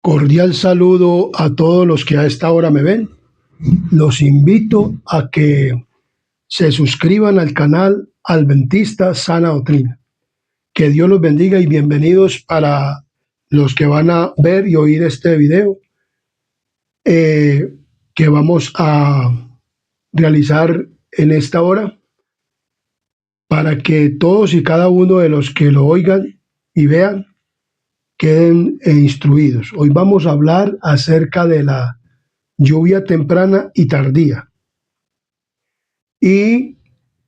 Cordial saludo a todos los que a esta hora me ven. Los invito a que se suscriban al canal Adventista Sana Doctrina. Que Dios los bendiga y bienvenidos para los que van a ver y oír este video que vamos a realizar en esta hora para que todos y cada uno de los que lo oigan y vean queden instruidos. Hoy vamos a hablar acerca de la lluvia temprana y tardía. Y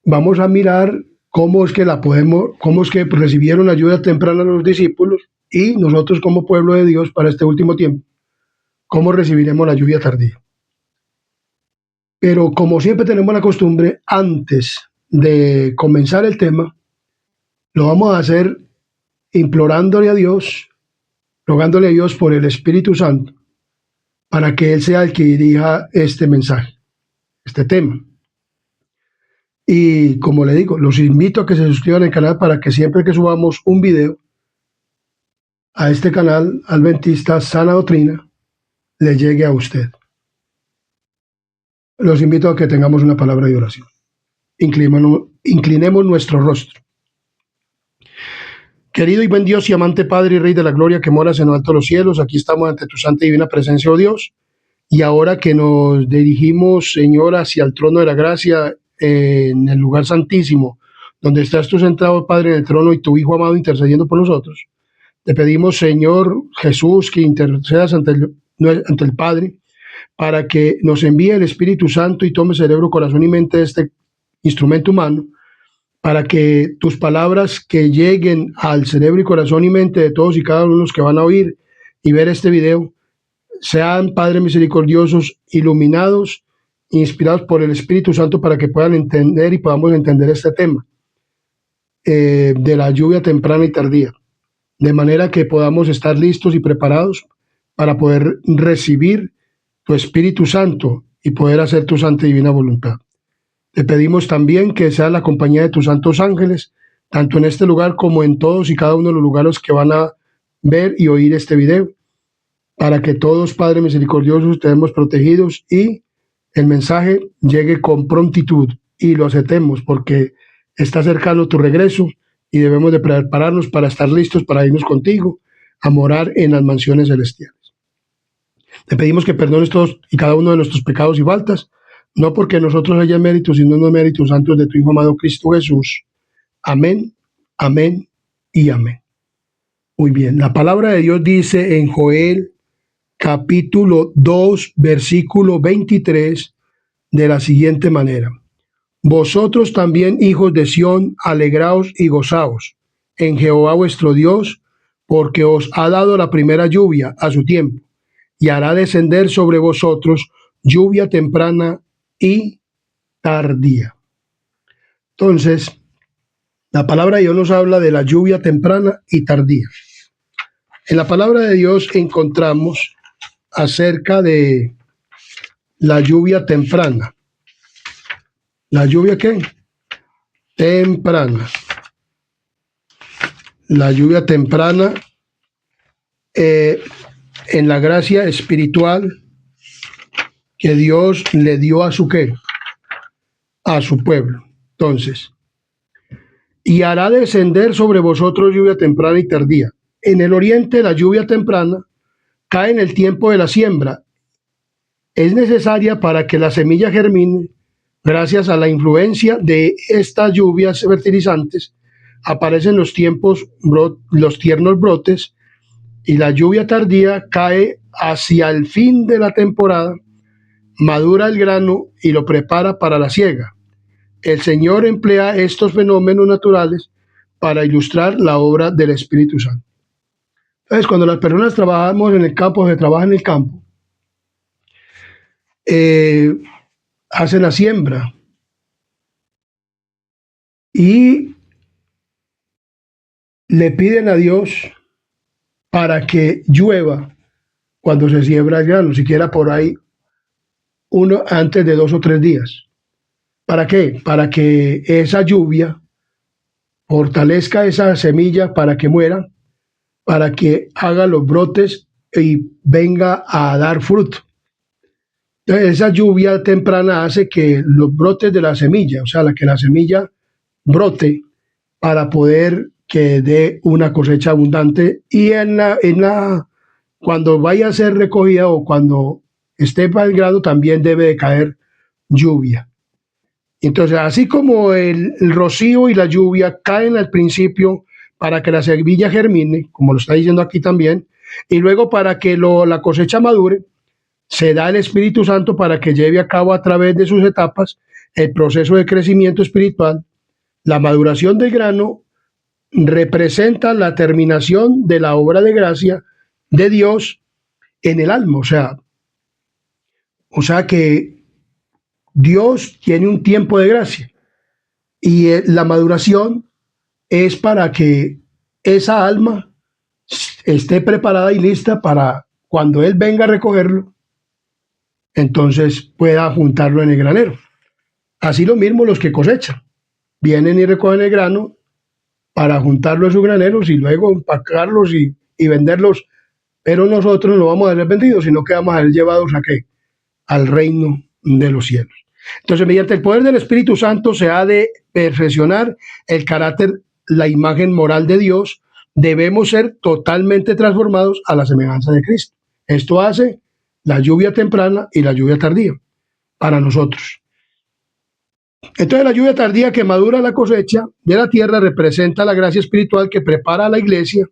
vamos a mirar cómo es que recibieron la lluvia temprana los discípulos y nosotros como pueblo de Dios para este último tiempo, cómo recibiremos la lluvia tardía. Pero como siempre tenemos la costumbre, antes de comenzar el tema, lo vamos a hacer implorándole a Dios, rogándole a Dios por el Espíritu Santo, para que Él sea el que dirija este mensaje, este tema. Y como le digo, los invito a que se suscriban al canal para que siempre que subamos un video a este canal Adventista Sana Doctrina, le llegue a usted. Los invito a que tengamos una palabra de oración. Inclinemos nuestro rostro. Querido y buen Dios y amante Padre y Rey de la Gloria que moras en lo alto de los cielos, aquí estamos ante tu santa y divina presencia, oh Dios, y ahora que nos dirigimos, Señor, hacia el trono de la gracia, en el lugar santísimo, donde estás tú sentado, Padre, en el trono, y tu Hijo amado intercediendo por nosotros, te pedimos, Señor Jesús, que intercedas ante el Padre, para que nos envíe el Espíritu Santo y tome cerebro, corazón y mente de este instrumento humano, para que tus palabras que lleguen al cerebro y corazón y mente de todos y cada uno de los que van a oír y ver este video, sean, Padre misericordiosos, iluminados, inspirados por el Espíritu Santo para que puedan entender y podamos entender este tema de la lluvia temprana y tardía, de manera que podamos estar listos y preparados para poder recibir tu Espíritu Santo y poder hacer tu santa y divina voluntad. Te pedimos también que sea la compañía de tus santos ángeles, tanto en este lugar como en todos y cada uno de los lugares que van a ver y oír este video, para que todos, Padre misericordioso, estemos protegidos y el mensaje llegue con prontitud y lo aceptemos, porque está cercano tu regreso y debemos de prepararnos para estar listos para irnos contigo a morar en las mansiones celestiales. Te pedimos que perdones todos y cada uno de nuestros pecados y faltas, no porque nosotros haya méritos, sino en los méritos santos de tu Hijo amado Cristo Jesús. Amén, amén y amén. Muy bien, la palabra de Dios dice en Joel capítulo 2, versículo 23, de la siguiente manera: vosotros también, hijos de Sión, alegraos y gozaos en Jehová vuestro Dios, porque os ha dado la primera lluvia a su tiempo, y hará descender sobre vosotros lluvia temprana y tardía. Entonces, la palabra de Dios nos habla de la lluvia temprana y tardía. En la palabra de Dios encontramos acerca de la lluvia temprana. ¿La lluvia qué? Temprana. La lluvia temprana en la gracia espiritual que Dios le dio a su ¿qué? A su pueblo. Entonces, y hará descender sobre vosotros lluvia temprana y tardía. En el oriente la lluvia temprana cae en el tiempo de la siembra. Es necesaria para que la semilla germine. Gracias a la influencia de estas lluvias fertilizantes, aparecen los tiernos brotes, y la lluvia tardía cae hacia el fin de la temporada, madura el grano y lo prepara para la siega. El Señor emplea estos fenómenos naturales para ilustrar la obra del Espíritu Santo. Entonces, cuando las personas trabajamos en el campo, se trabaja en el campo, hacen la siembra y le piden a Dios para que llueva cuando se siembra el grano, siquiera por ahí antes de 2 o 3 días. ¿Para qué? Para que esa lluvia fortalezca esa semilla para que muera, para que haga los brotes y venga a dar fruto. Entonces, esa lluvia temprana hace que los brotes de la semilla, o sea, que la semilla brote para poder que dé una cosecha abundante y cuando vaya a ser recogida o cuando esté para el grado también debe de caer lluvia. Entonces, así como el rocío y la lluvia caen al principio para que la semilla germine, como lo está diciendo aquí también, y luego para que la cosecha madure, se da el Espíritu Santo para que lleve a cabo a través de sus etapas el proceso de crecimiento espiritual. La maduración del grano representa la terminación de la obra de gracia de Dios en el alma. O sea que Dios tiene un tiempo de gracia y la maduración es para que esa alma esté preparada y lista para cuando Él venga a recogerlo, entonces pueda juntarlo en el granero. Así lo mismo los que cosechan, vienen y recogen el grano para juntarlo en sus graneros y luego empacarlos y venderlos, pero nosotros no vamos a ser vendidos, sino que vamos a ser llevados ¿a qué? Al reino de los cielos. Entonces, mediante el poder del Espíritu Santo se ha de perfeccionar el carácter, la imagen moral de Dios. Debemos ser totalmente transformados a la semejanza de Cristo. Esto hace la lluvia temprana y la lluvia tardía para nosotros. Entonces, la lluvia tardía que madura la cosecha de la tierra representa la gracia espiritual que prepara a la iglesia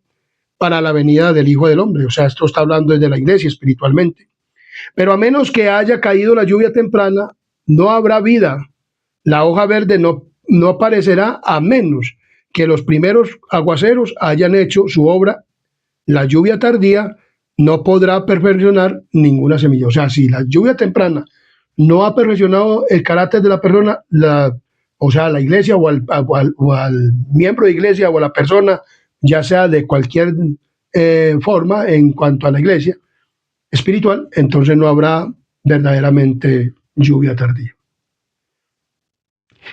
para la venida del Hijo del Hombre. O sea, esto está hablando desde la iglesia espiritualmente. Pero a menos que haya caído la lluvia temprana, no habrá vida. La hoja verde no aparecerá a menos que los primeros aguaceros hayan hecho su obra. La lluvia tardía no podrá perfeccionar ninguna semilla. O sea, si la lluvia temprana no ha perfeccionado el carácter de la persona, o sea, la iglesia o al miembro de iglesia o a la persona, ya sea de cualquier forma en cuanto a la iglesia espiritual, entonces no habrá verdaderamente lluvia tardía.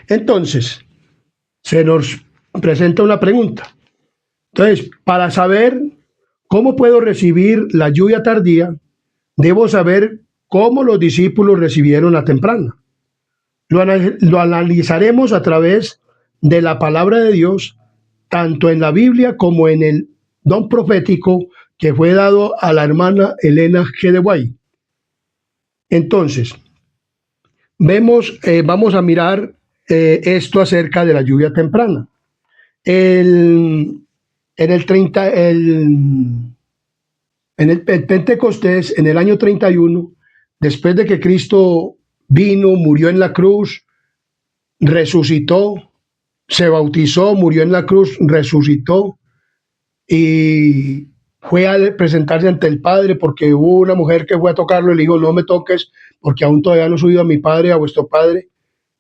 Entonces, se nos presenta una pregunta. Entonces, para saber cómo puedo recibir la lluvia tardía, debo saber cómo los discípulos recibieron la temprana. Lo analizaremos a través de la palabra de Dios, tanto en la Biblia como en el don profético que fue dado a la hermana Elena G. de White. Entonces, vamos a mirar esto acerca de la lluvia temprana. En el Pentecostés, en el año 31, después de que Cristo vino, murió en la cruz, resucitó, se bautizó, murió en la cruz, resucitó y fue a presentarse ante el Padre porque hubo una mujer que fue a tocarlo y le dijo, no me toques porque aún todavía no he subido a mi Padre, a vuestro Padre,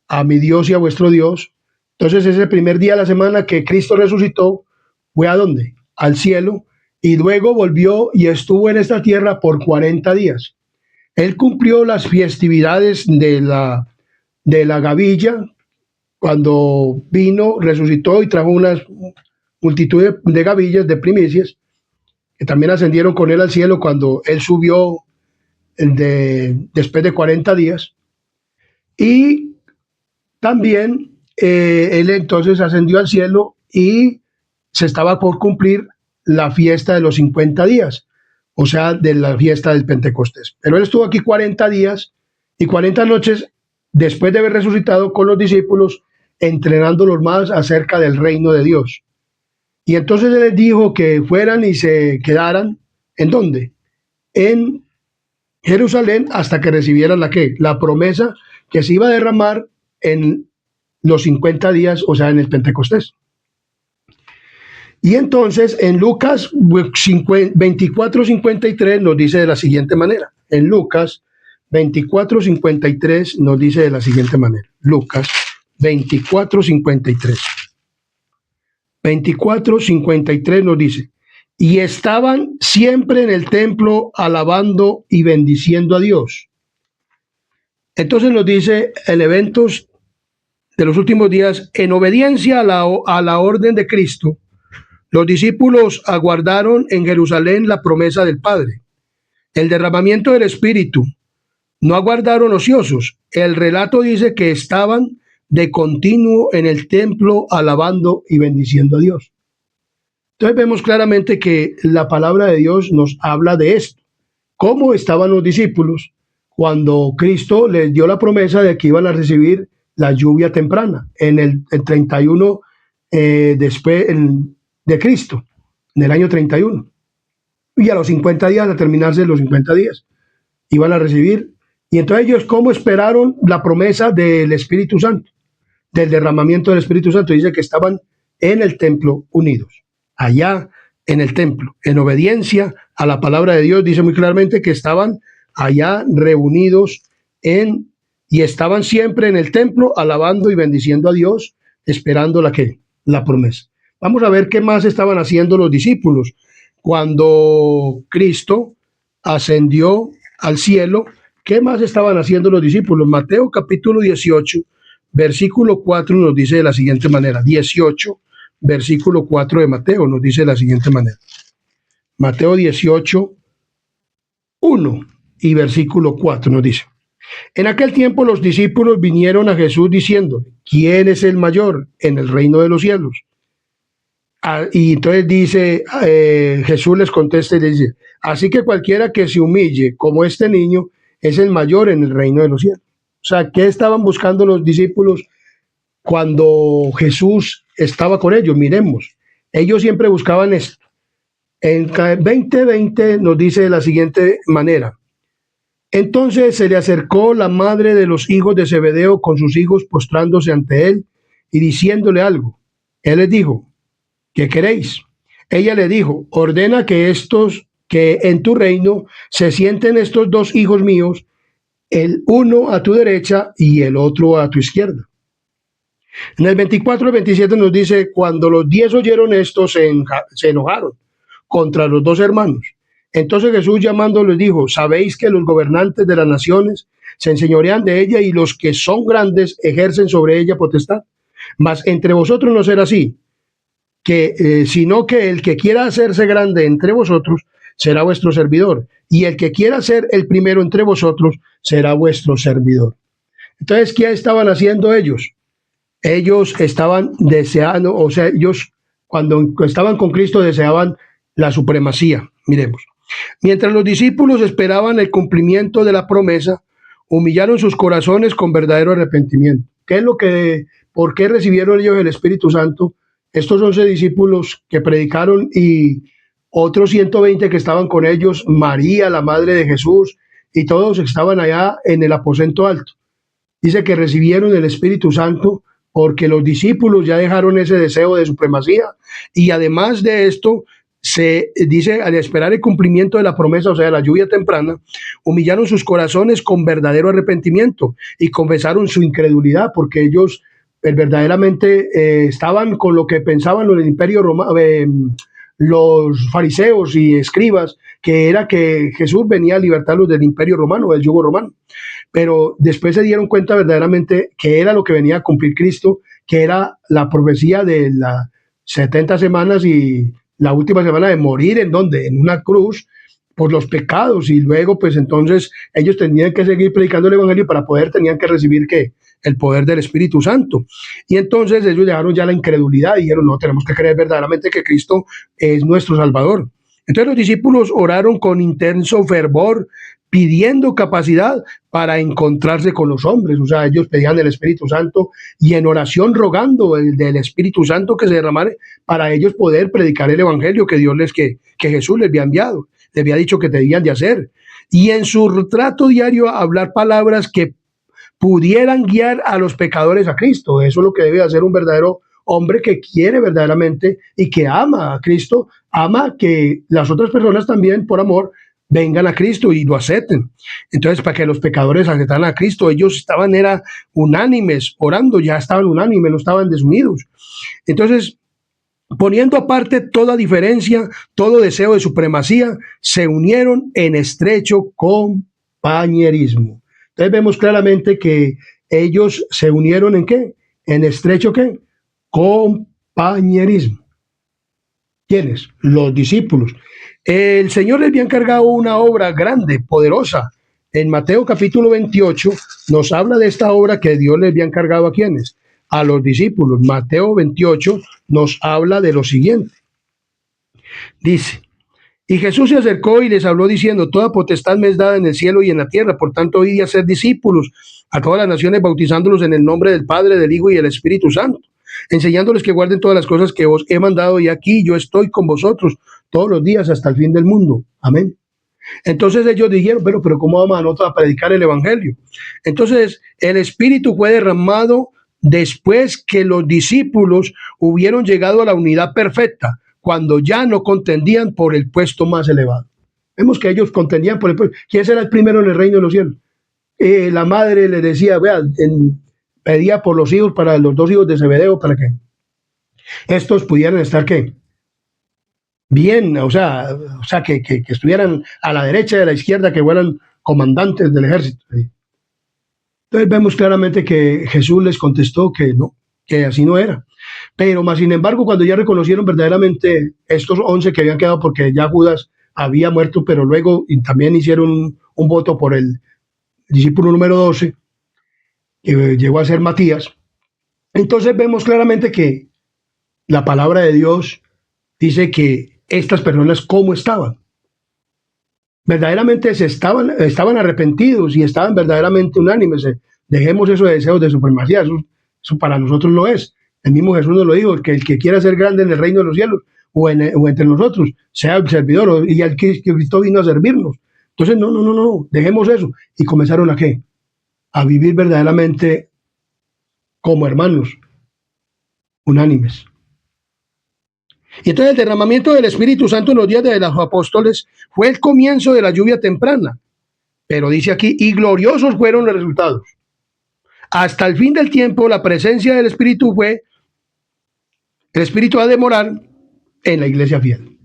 a mi Dios y a vuestro Dios. Entonces ese primer día de la semana que Cristo resucitó, fue ¿a dónde? Al cielo, y luego volvió y estuvo en esta tierra por 40 días. Él cumplió las festividades de la gavilla, cuando vino, resucitó y trajo una multitud de gavillas, de primicias, que también ascendieron con él al cielo cuando él subió después de 40 días. Y también él entonces ascendió al cielo y se estaba por cumplir la fiesta de los 50 días, o sea, de la fiesta del Pentecostés. Pero él estuvo aquí 40 días y 40 noches después de haber resucitado con los discípulos, entrenándolos más acerca del reino de Dios. Y entonces él les dijo que fueran y se quedaran, ¿en dónde? En Jerusalén, hasta que recibieran la promesa que se iba a derramar en los 50 días, o sea, en el Pentecostés. Y entonces en Lucas 24:53 nos dice de la siguiente manera. En Lucas 24:53 nos dice de la siguiente manera. Lucas 24:53. 24:53 nos dice, y estaban siempre en el templo alabando y bendiciendo a Dios. Entonces nos dice en eventos de los últimos días, en obediencia a la orden de Cristo, los discípulos aguardaron en Jerusalén la promesa del Padre. El derramamiento del Espíritu. No aguardaron ociosos. El relato dice que estaban de continuo en el templo alabando y bendiciendo a Dios. Entonces vemos claramente que la palabra de Dios nos habla de esto. ¿Cómo estaban los discípulos cuando Cristo les dio la promesa de que iban a recibir la lluvia temprana en el 31 después de Cristo, en el año 31? Y a los 50 días, a terminarse los 50 días, iban a recibir. Y entonces ellos, ¿cómo esperaron la promesa del Espíritu Santo? Del derramamiento del Espíritu Santo. Dice que estaban en el templo unidos, allá en el templo, en obediencia a la palabra de Dios. Dice muy claramente que estaban allá reunidos y estaban siempre en el templo alabando y bendiciendo a Dios, esperando la promesa. Vamos a ver qué más estaban haciendo los discípulos cuando Cristo ascendió al cielo. ¿Qué más estaban haciendo los discípulos? Mateo capítulo 18, versículo 4 nos dice de la siguiente manera. 18, versículo 4 de Mateo nos dice de la siguiente manera. Mateo 18, 1 y versículo 4 nos dice. En aquel tiempo los discípulos vinieron a Jesús diciendo, ¿quién es el mayor en el reino de los cielos? Y entonces dice, Jesús les contesta y les dice, así que cualquiera que se humille como este niño es el mayor en el reino de los cielos. O sea, ¿qué estaban buscando los discípulos cuando Jesús estaba con ellos? Miremos, ellos siempre buscaban esto. En 20:20 nos dice de la siguiente manera. Entonces se le acercó la madre de los hijos de Zebedeo con sus hijos postrándose ante él y diciéndole algo. Él les dijo, ¿qué queréis? Ella le dijo, ordena que en tu reino se sienten estos dos hijos míos, el uno a tu derecha y el otro a tu izquierda. En el 24 al 27 nos dice, cuando los 10 oyeron esto, se enojaron contra los dos hermanos. Entonces Jesús llamándolos dijo, ¿sabéis que los gobernantes de las naciones se enseñorean de ella y los que son grandes ejercen sobre ella potestad? Mas entre vosotros no será así, sino que el que quiera hacerse grande entre vosotros será vuestro servidor, y el que quiera ser el primero entre vosotros será vuestro servidor. Entonces, ¿qué estaban haciendo ellos? Ellos estaban deseando, o sea, ellos cuando estaban con Cristo deseaban la supremacía. Miremos. Mientras los discípulos esperaban el cumplimiento de la promesa, humillaron sus corazones con verdadero arrepentimiento. ¿Por qué recibieron ellos el Espíritu Santo? Estos 11 discípulos que predicaron y otros 120 que estaban con ellos, María, la madre de Jesús, y todos estaban allá en el aposento alto. Dice que recibieron el Espíritu Santo porque los discípulos ya dejaron ese deseo de supremacía, y además de esto, se dice, al esperar el cumplimiento de la promesa, o sea, la lluvia temprana, humillaron sus corazones con verdadero arrepentimiento y confesaron su incredulidad, porque ellos verdaderamente estaban con lo que pensaban los del Imperio Romano, los fariseos y escribas, que era que Jesús venía a libertarlos del Imperio Romano, del yugo romano. Pero después se dieron cuenta verdaderamente que era lo que venía a cumplir Cristo, que era la profecía de las 70 semanas y la última semana de morir en una cruz por los pecados, y luego pues entonces ellos tenían que seguir predicando el evangelio, y para poder tenían que recibir el poder del Espíritu Santo. Y entonces ellos dejaron ya la incredulidad y dijeron, no, tenemos que creer verdaderamente que Cristo es nuestro Salvador. Entonces los discípulos oraron con intenso fervor, pidiendo capacidad para encontrarse con los hombres. O sea, ellos pedían el Espíritu Santo y en oración rogando del Espíritu Santo que se derramara para ellos poder predicar el evangelio que Jesús les había enviado, les había dicho que debían de hacer. Y en su trato diario hablar palabras que pudieran guiar a los pecadores a Cristo. Eso es lo que debe hacer un verdadero hombre que quiere verdaderamente y que ama a Cristo, ama que las otras personas también por amor vengan a Cristo y lo acepten. Entonces, para que los pecadores aceptaran a Cristo, ellos estaban unánimes, orando, ya estaban unánimes, no estaban desunidos. Entonces, poniendo aparte toda diferencia, todo deseo de supremacía, se unieron en estrecho compañerismo. Entonces vemos claramente que ellos se unieron ¿en qué? En estrecho ¿qué? Compañerismo. ¿Quiénes? Los discípulos. El Señor les había encargado una obra grande, poderosa. En Mateo capítulo 28 nos habla de esta obra que Dios les había encargado a quienes, a los discípulos. Mateo 28 nos habla de lo siguiente. Dice, y Jesús se acercó y les habló diciendo, toda potestad me es dada en el cielo y en la tierra, por tanto, id a ser discípulos a todas las naciones, bautizándolos en el nombre del Padre, del Hijo y del Espíritu Santo, enseñándoles que guarden todas las cosas que os he mandado, y aquí yo estoy con vosotros todos los días hasta el fin del mundo. Amén. Entonces ellos dijeron, pero ¿cómo vamos a nosotros a predicar el Evangelio? Entonces el Espíritu fue derramado después que los discípulos hubieron llegado a la unidad perfecta, cuando ya no contendían por el puesto más elevado. Vemos que ellos contendían por el puesto. ¿Quién será el primero en el reino de los cielos? La madre le decía, pedía por los hijos, para los dos hijos de Zebedeo, para que estos pudieran estar, ¿qué? Bien, o sea que estuvieran a la derecha y a la izquierda, que fueran comandantes del ejército. Entonces vemos claramente que Jesús les contestó que no, que así no era. Pero más sin embargo, cuando ya reconocieron verdaderamente estos 11 que habían quedado, porque ya Judas había muerto, pero luego también hicieron un voto por el discípulo número 12, que llegó a ser Matías. Entonces vemos claramente que la palabra de Dios dice que estas personas, ¿cómo estaban? Verdaderamente estaban arrepentidos y estaban verdaderamente unánimes. Dejemos esos deseos de supremacía, eso para nosotros lo es. El mismo Jesús nos lo dijo, que el que quiera ser grande en el reino de los cielos o entre nosotros, sea el servidor, y el que Cristo vino a servirnos. Entonces, no, dejemos eso. Y comenzaron ¿a qué? A vivir verdaderamente como hermanos, unánimes. Y entonces el derramamiento del Espíritu Santo en los días de los apóstoles fue el comienzo de la lluvia temprana. Pero dice aquí, y gloriosos fueron los resultados. Hasta el fin del tiempo, la presencia del Espíritu el Espíritu ha de morar en la iglesia fiel.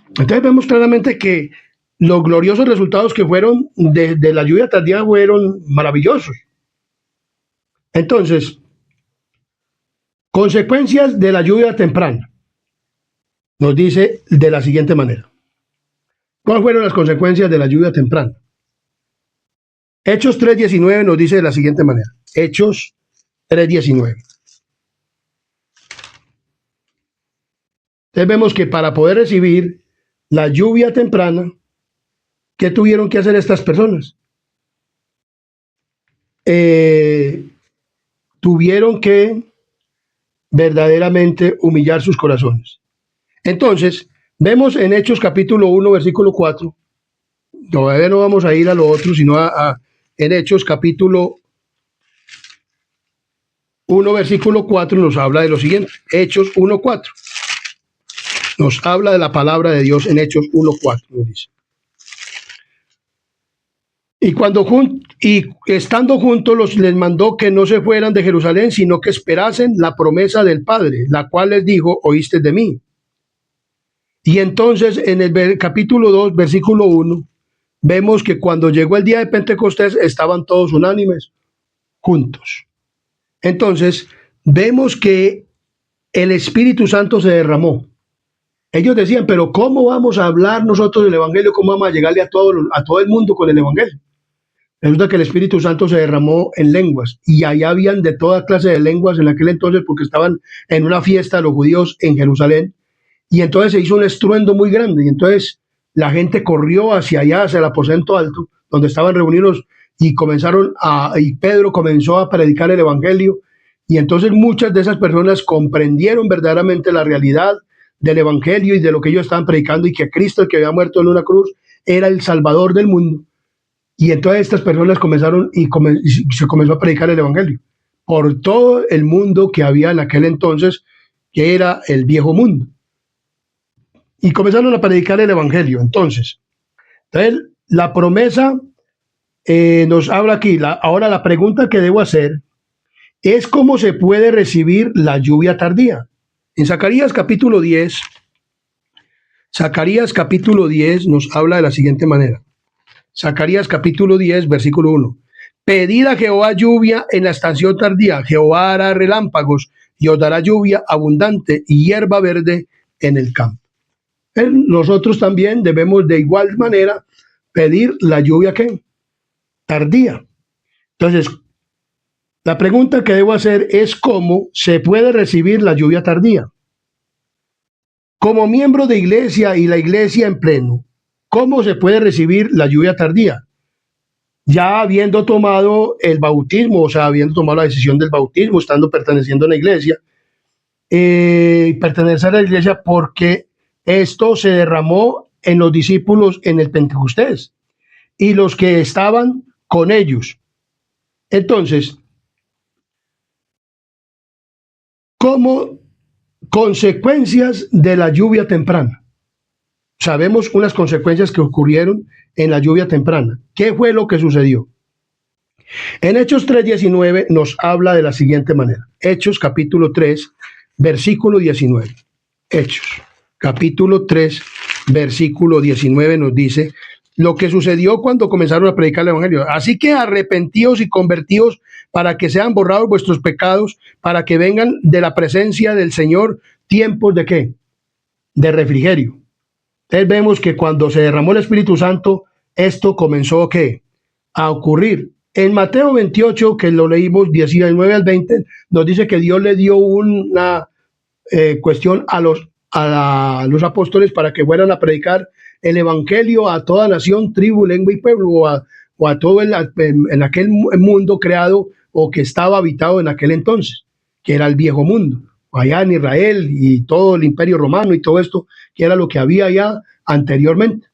Entonces vemos claramente que los gloriosos resultados que fueron de la lluvia tardía fueron maravillosos. Entonces, consecuencias de la lluvia temprana. Nos dice de la siguiente manera. ¿Cuáles fueron las consecuencias de la lluvia temprana? Hechos 3:19 nos dice de la siguiente manera. Hechos 3:19. Entonces vemos que para poder recibir la lluvia temprana, ¿qué tuvieron que hacer estas personas? Tuvieron que verdaderamente humillar sus corazones. Entonces, vemos en Hechos capítulo 1, versículo 4, todavía no vamos a ir a lo otro, sino en Hechos capítulo 1, versículo 4, nos habla de lo siguiente. Hechos 1, 4. Nos habla de la palabra de Dios en Hechos 1, 4, nos dice. Y estando juntos les mandó que no se fueran de Jerusalén, sino que esperasen la promesa del Padre, la cual les dijo, oíste de mí. Y entonces en el capítulo 2, versículo 1, vemos que cuando llegó el día de Pentecostés estaban todos unánimes, juntos. Entonces vemos que el Espíritu Santo se derramó. Ellos decían, pero ¿cómo vamos a hablar nosotros del Evangelio? ¿Cómo vamos a llegarle a todo el mundo con el Evangelio? Resulta que el Espíritu Santo se derramó en lenguas, y allá habían de toda clase de lenguas en aquel entonces, porque estaban en una fiesta de los judíos en Jerusalén. Y entonces se hizo un estruendo muy grande, y entonces la gente corrió hacia allá, hacia el aposento alto, donde estaban reunidos, y Pedro comenzó a predicar el Evangelio, y entonces muchas de esas personas comprendieron verdaderamente la realidad del Evangelio y de lo que ellos estaban predicando, y que Cristo, el que había muerto en una cruz, era el Salvador del mundo. Y entonces estas personas comenzaron y se comenzó a predicar el Evangelio por todo el mundo que había en aquel entonces, que era el viejo mundo. Y comenzaron a predicar el Evangelio. Entonces la promesa nos habla aquí. Ahora la pregunta que debo hacer es cómo se puede recibir la lluvia tardía. En Zacarías capítulo 10 nos habla de la siguiente manera. Zacarías capítulo 10, versículo 1. Pedid a Jehová lluvia en la estación tardía. Jehová hará relámpagos y os dará lluvia abundante y hierba verde en el campo. Nosotros también debemos de igual manera pedir la lluvia ¿qué? Tardía. Entonces, la pregunta que debo hacer es cómo se puede recibir la lluvia tardía. Como miembro de iglesia y la iglesia en pleno, ¿cómo se puede recibir la lluvia tardía? Ya habiendo tomado el bautismo, o sea, habiendo tomado la decisión del bautismo, estando perteneciendo a la iglesia, pertenecer a la iglesia porque esto se derramó en los discípulos en el Pentecostés y los que estaban con ellos. Entonces, como consecuencias de la lluvia temprana, sabemos unas consecuencias que ocurrieron en la lluvia temprana. ¿Qué fue lo que sucedió? En Hechos 3:19 nos habla de la siguiente manera. Hechos capítulo 3, versículo 19. Hechos capítulo 3, versículo 19 nos dice lo que sucedió cuando comenzaron a predicar el evangelio. Así que arrepentíos y convertíos para que sean borrados vuestros pecados, para que vengan de la presencia del Señor tiempos de ¿qué? De refrigerio. Entonces vemos que cuando se derramó el Espíritu Santo, esto comenzó ¿qué? A ocurrir. En Mateo 28, que lo leímos 19 al 20, nos dice que Dios le dio una cuestión a los apóstoles para que fueran a predicar el evangelio a toda nación, tribu, lengua y pueblo, o a todo en aquel mundo creado o que estaba habitado en aquel entonces, que era el viejo mundo, allá en Israel y todo el imperio romano y todo esto, que era lo que había allá anteriormente.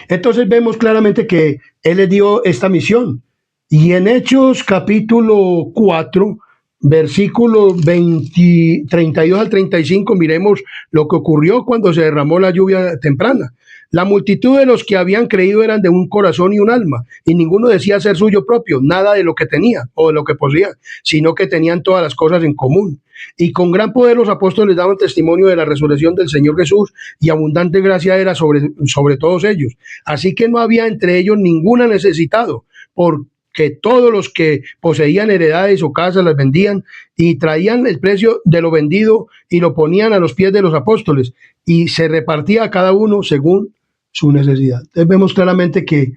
Entonces vemos claramente que Él les dio esta misión. Y en Hechos capítulo 4, versículos 32 al 35, miremos lo que ocurrió cuando se derramó la lluvia temprana. La multitud de los que habían creído eran de un corazón y un alma, y ninguno decía ser suyo propio, nada de lo que tenía o de lo que poseía, sino que tenían todas las cosas en común. Y con gran poder los apóstoles daban testimonio de la resurrección del Señor Jesús, y abundante gracia era sobre todos ellos. Así que no había entre ellos ninguna necesitado, porque todos los que poseían heredades o casas las vendían y traían el precio de lo vendido y lo ponían a los pies de los apóstoles, y se repartía a cada uno según su necesidad. Entonces vemos claramente que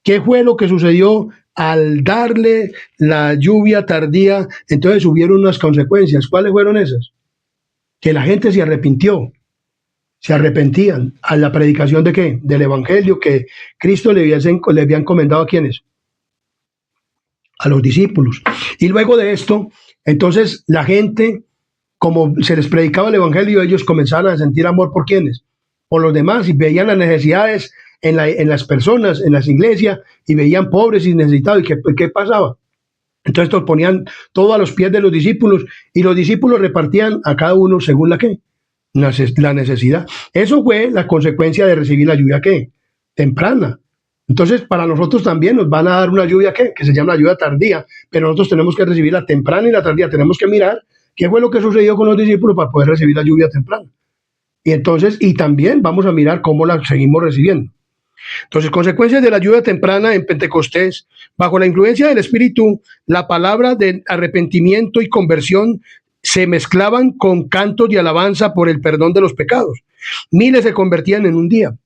qué fue lo que sucedió al darle la lluvia tardía. Entonces hubieron unas consecuencias. ¿Cuáles fueron esas? Que la gente se arrepintió, se arrepentían a la predicación de qué? Del evangelio que Cristo le había encomendado a quienes, a los discípulos. Y luego de esto, entonces la gente, como se les predicaba el evangelio, ellos comenzaron a sentir amor por quienes, por los demás, y veían las necesidades en las personas, en las iglesias, y veían pobres y necesitados. ¿Y qué pasaba? Entonces estos ponían todo a los pies de los discípulos, y los discípulos repartían a cada uno según la necesidad. Eso fue la consecuencia de recibir la lluvia ¿qué? Temprana. Entonces, para nosotros también nos van a dar una lluvia ¿qué? Que se llama la lluvia tardía, pero nosotros tenemos que recibir la temprana y la tardía. Tenemos que mirar qué fue lo que sucedió con los discípulos para poder recibir la lluvia temprana. Y entonces, y también vamos a mirar cómo la seguimos recibiendo. Entonces, consecuencias de la lluvia temprana en Pentecostés. Bajo la influencia del Espíritu, la palabra de arrepentimiento y conversión se mezclaban con cantos de alabanza por el perdón de los pecados. Miles se convertían en un día.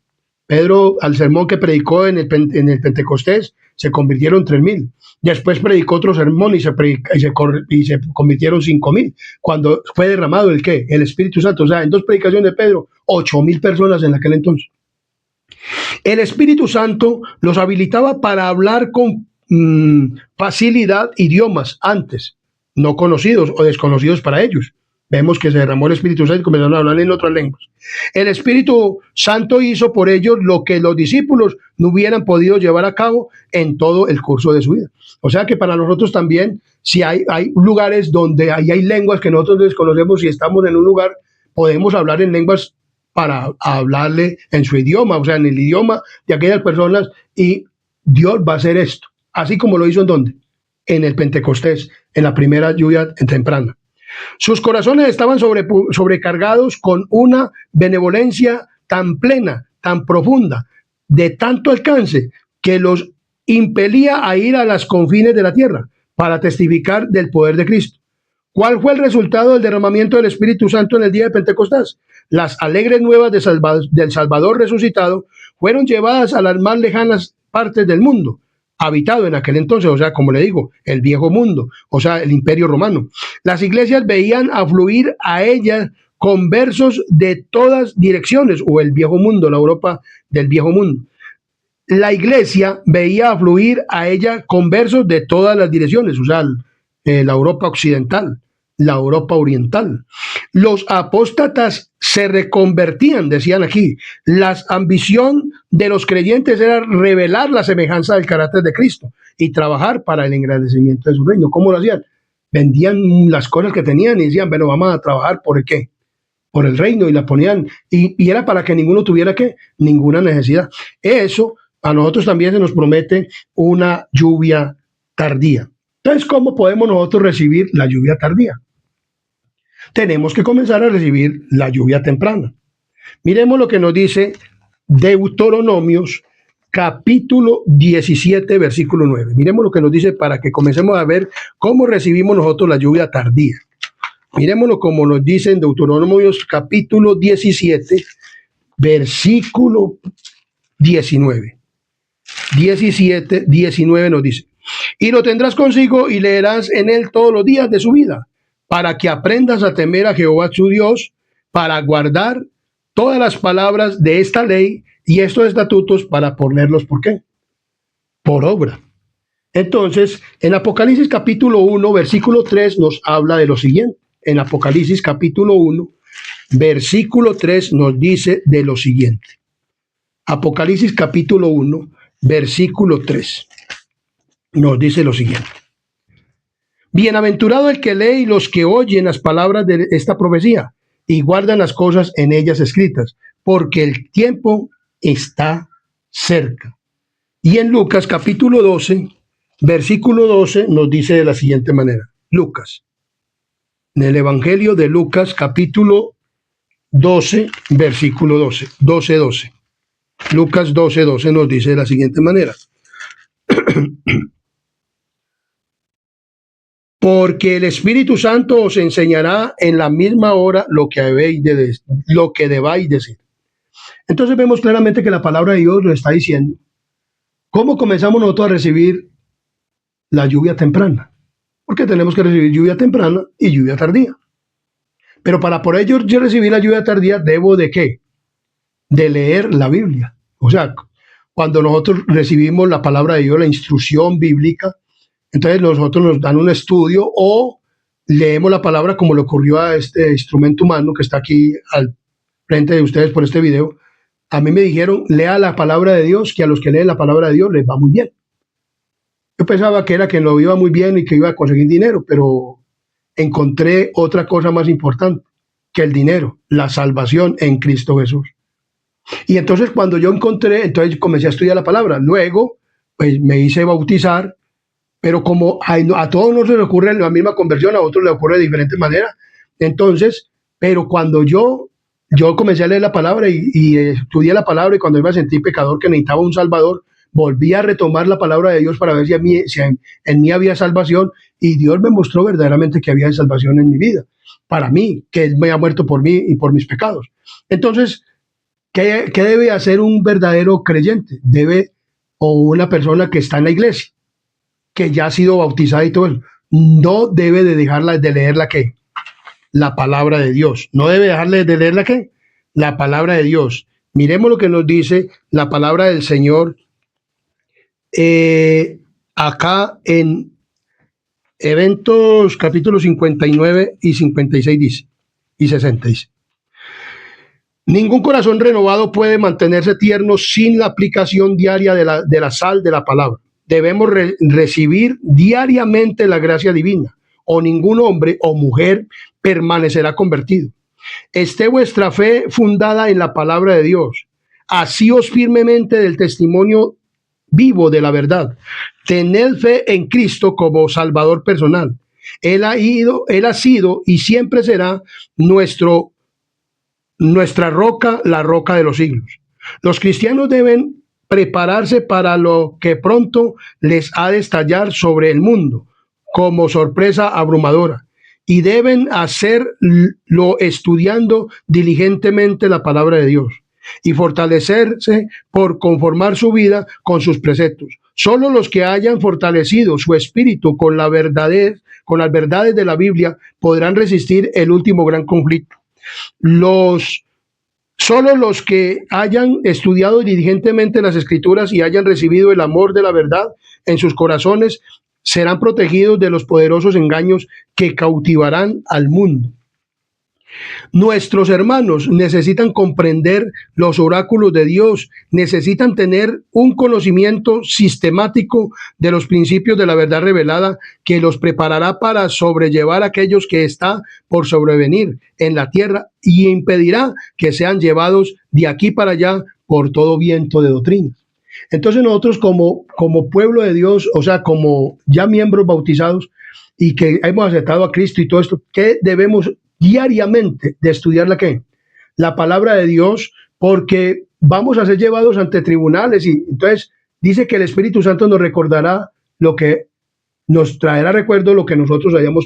Pedro, al sermón que predicó en el Pentecostés, se convirtieron 3,000. Después predicó otro sermón y se convirtieron 5,000. Cuando fue derramado el ¿qué? El Espíritu Santo. O sea, en 2 predicaciones de Pedro, 8,000 personas en aquel entonces. El Espíritu Santo los habilitaba para hablar con facilidad idiomas antes no conocidos o desconocidos para ellos. Vemos que se derramó el Espíritu Santo y comenzaron a hablar en otras lenguas. El Espíritu Santo hizo por ellos lo que los discípulos no hubieran podido llevar a cabo en todo el curso de su vida. O sea que para nosotros también, si hay lugares donde hay lenguas que nosotros desconocemos y estamos en un lugar, podemos hablar en lenguas para hablarle en su idioma, o sea, en el idioma de aquellas personas, y Dios va a hacer esto, así como lo hizo en ¿dónde? En el Pentecostés, en la primera lluvia temprana. Sus corazones estaban sobrecargados con una benevolencia tan plena, tan profunda, de tanto alcance, que los impelía a ir a las confines de la tierra para testificar del poder de Cristo. ¿Cuál fue el resultado del derramamiento del Espíritu Santo en el día de Pentecostés? Las alegres nuevas del Salvador resucitado fueron llevadas a las más lejanas partes del mundo, habitado en aquel entonces, o sea, como le digo, el viejo mundo, o sea, el Imperio Romano. Las iglesias veían afluir a ellas conversos de todas direcciones, o el viejo mundo, la Europa del viejo mundo. La iglesia veía afluir a ella conversos de todas las direcciones, o sea, la Europa occidental, la Europa oriental. Los apóstatas se reconvertían, decían aquí. La ambición de los creyentes era revelar la semejanza del carácter de Cristo y trabajar para el engrandecimiento de su reino. ¿Cómo lo hacían? Vendían las cosas que tenían y decían, bueno, vamos a trabajar por el qué, por el reino, y la ponían, y era para que ninguno tuviera ¿qué? Ninguna necesidad. Eso a nosotros también se nos promete una lluvia tardía. Entonces, ¿cómo podemos nosotros recibir la lluvia tardía? Tenemos que comenzar a recibir la lluvia temprana. Miremos lo que nos dice Deuteronomios, capítulo 17, versículo 9. Miremos lo que nos dice para que comencemos a ver cómo recibimos nosotros la lluvia tardía. Miremoslo como nos dice en Deuteronomios, capítulo 17, versículo 19. 17, 19 nos dice: y lo tendrás consigo y leerás en él todos los días de su vida, para que aprendas a temer a Jehová tu Dios, para guardar todas las palabras de esta ley y estos estatutos, para ponerlos, ¿por qué? Por obra. Entonces, en Apocalipsis capítulo 1, versículo 3 nos habla de lo siguiente. En Apocalipsis capítulo 1, versículo 3 nos dice de lo siguiente. Apocalipsis capítulo 1, versículo 3 nos dice lo siguiente: bienaventurado el que lee y los que oyen las palabras de esta profecía y guardan las cosas en ellas escritas, porque el tiempo está cerca. Y en Lucas capítulo 12, versículo 12 nos dice de la siguiente manera. Lucas, en el Evangelio de Lucas capítulo 12, versículo 12. Lucas 12, 12 nos dice de la siguiente manera: porque el Espíritu Santo os enseñará en la misma hora lo que debáis decir. Entonces vemos claramente que la palabra de Dios lo está diciendo. ¿Cómo comenzamos nosotros a recibir la lluvia temprana? Porque tenemos que recibir lluvia temprana y lluvia tardía. Pero para por ello yo recibir la lluvia tardía, ¿debo de qué? De leer la Biblia. O sea, cuando nosotros recibimos la palabra de Dios, la instrucción bíblica, entonces nosotros nos dan un estudio o leemos la palabra, como le ocurrió a este instrumento humano que está aquí al frente de ustedes por este video. A mí me dijeron, lea la palabra de Dios, que a los que leen la palabra de Dios les va muy bien. Yo pensaba que era que no iba muy bien y que iba a conseguir dinero, pero encontré otra cosa más importante que el dinero: la salvación en Cristo Jesús. Y entonces cuando yo encontré, entonces comencé a estudiar la palabra. Luego, pues me hice bautizar, pero como a todos no se les ocurre la misma conversión, a otros les ocurre de diferentes maneras. Entonces, pero cuando yo comencé a leer la palabra y estudié la palabra, y cuando yo me sentí pecador que necesitaba un salvador, volví a retomar la palabra de Dios para ver si en mí había salvación, y Dios me mostró verdaderamente que había salvación en mi vida, para mí, que Él me ha muerto por mí y por mis pecados. Entonces, ¿qué debe hacer un verdadero creyente? O una persona que está en la iglesia, que ya ha sido bautizada y todo eso, no debe de dejarla de leer la palabra de Dios. No debe dejarle de leer la palabra de Dios. Miremos lo que nos dice la palabra del Señor acá en Eventos capítulo 59 y 56 dice, y 60 dice: ningún corazón renovado puede mantenerse tierno sin la aplicación diaria de la sal de la palabra. Debemos recibir diariamente la gracia divina, o ningún hombre o mujer permanecerá convertido. Esté vuestra fe fundada en la palabra de Dios. Asíos firmemente del testimonio vivo de la verdad. Tened fe en Cristo como Salvador personal. Él ha sido y siempre será nuestra roca, la roca de los siglos. Los cristianos deben prepararse para lo que pronto les ha de estallar sobre el mundo como sorpresa abrumadora, y deben hacerlo estudiando diligentemente la palabra de Dios y fortalecerse por conformar su vida con sus preceptos. Solo los que hayan fortalecido su espíritu con las verdades de la Biblia podrán resistir el último gran conflicto. Solo los que hayan estudiado diligentemente las Escrituras y hayan recibido el amor de la verdad en sus corazones serán protegidos de los poderosos engaños que cautivarán al mundo. Nuestros hermanos necesitan comprender los oráculos de Dios, necesitan tener un conocimiento sistemático de los principios de la verdad revelada que los preparará para sobrellevar a aquellos que está por sobrevenir en la tierra y impedirá que sean llevados de aquí para allá por todo viento de doctrina. Entonces nosotros como pueblo de Dios, o sea, como ya miembros bautizados y que hemos aceptado a Cristo y todo esto, ¿qué debemos diariamente de estudiar la palabra de Dios? Porque vamos a ser llevados ante tribunales y entonces dice que el Espíritu Santo nos recordará lo que nos traerá recuerdo lo que nosotros hayamos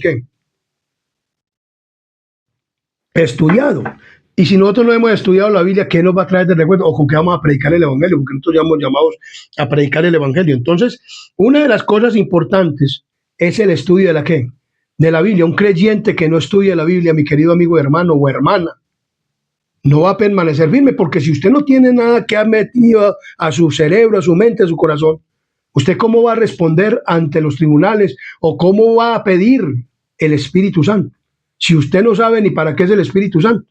estudiado. Y si nosotros no hemos estudiado la Biblia, ¿qué nos va a traer de recuerdo? ¿O con qué vamos a predicar el Evangelio? Porque nosotros ya hemos llamados a predicar el Evangelio. Entonces, una de las cosas importantes es el estudio de la Biblia. Un creyente que no estudia la Biblia, mi querido amigo, hermano o hermana, no va a permanecer firme, porque si usted no tiene nada que ha metido a su cerebro, a su mente, a su corazón, ¿usted cómo va a responder ante los tribunales o cómo va a pedir el Espíritu Santo? Si usted no sabe ni para qué es el Espíritu Santo.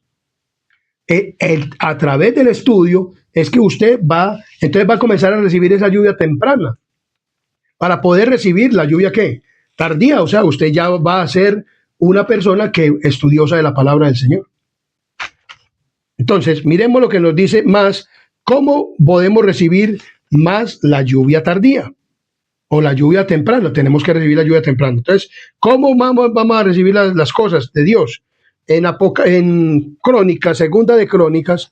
A través del estudio es que usted entonces va a comenzar a recibir esa lluvia temprana para poder recibir la lluvia tardía. O sea, usted ya va a ser una persona que estudiosa de la palabra del Señor. Entonces, miremos lo que nos dice más, cómo podemos recibir más la lluvia tardía o la lluvia temprana. Tenemos que recibir la lluvia temprana. Entonces, ¿cómo vamos a recibir las cosas de Dios? En Crónicas, segunda de Crónicas,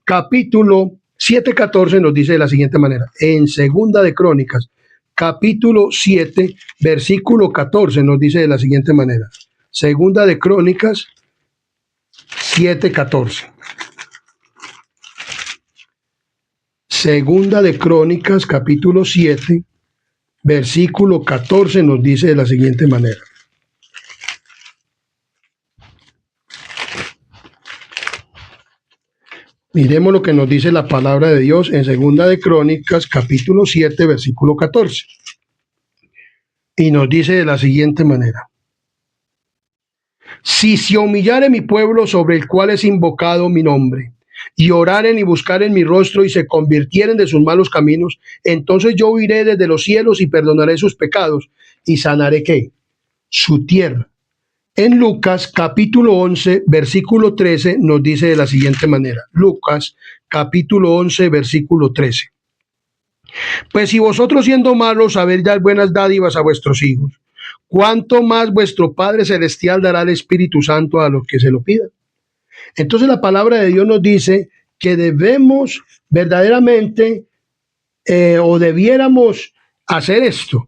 capítulo 7:14 nos dice de la siguiente manera. En segunda de Crónicas, capítulo 7, versículo 14 nos dice de la siguiente manera. Segunda de Crónicas 7:14. Segunda de Crónicas, capítulo 7, versículo 14 nos dice de la siguiente manera. Miremos lo que nos dice la palabra de Dios en Segunda de Crónicas, capítulo 7, versículo 14. Y nos dice de la siguiente manera. Si se humillare mi pueblo sobre el cual es invocado mi nombre, y oraren y buscaren mi rostro y se convirtieren de sus malos caminos, entonces yo oiré desde los cielos y perdonaré sus pecados y sanaré su tierra. En Lucas capítulo 11, versículo 13 nos dice de la siguiente manera. Lucas capítulo 11, versículo 13. Pues si vosotros siendo malos sabéis dar buenas dádivas a vuestros hijos, ¿cuánto más vuestro Padre Celestial dará el Espíritu Santo a los que se lo pidan? Entonces la palabra de Dios nos dice que debemos verdaderamente o debiéramos hacer esto.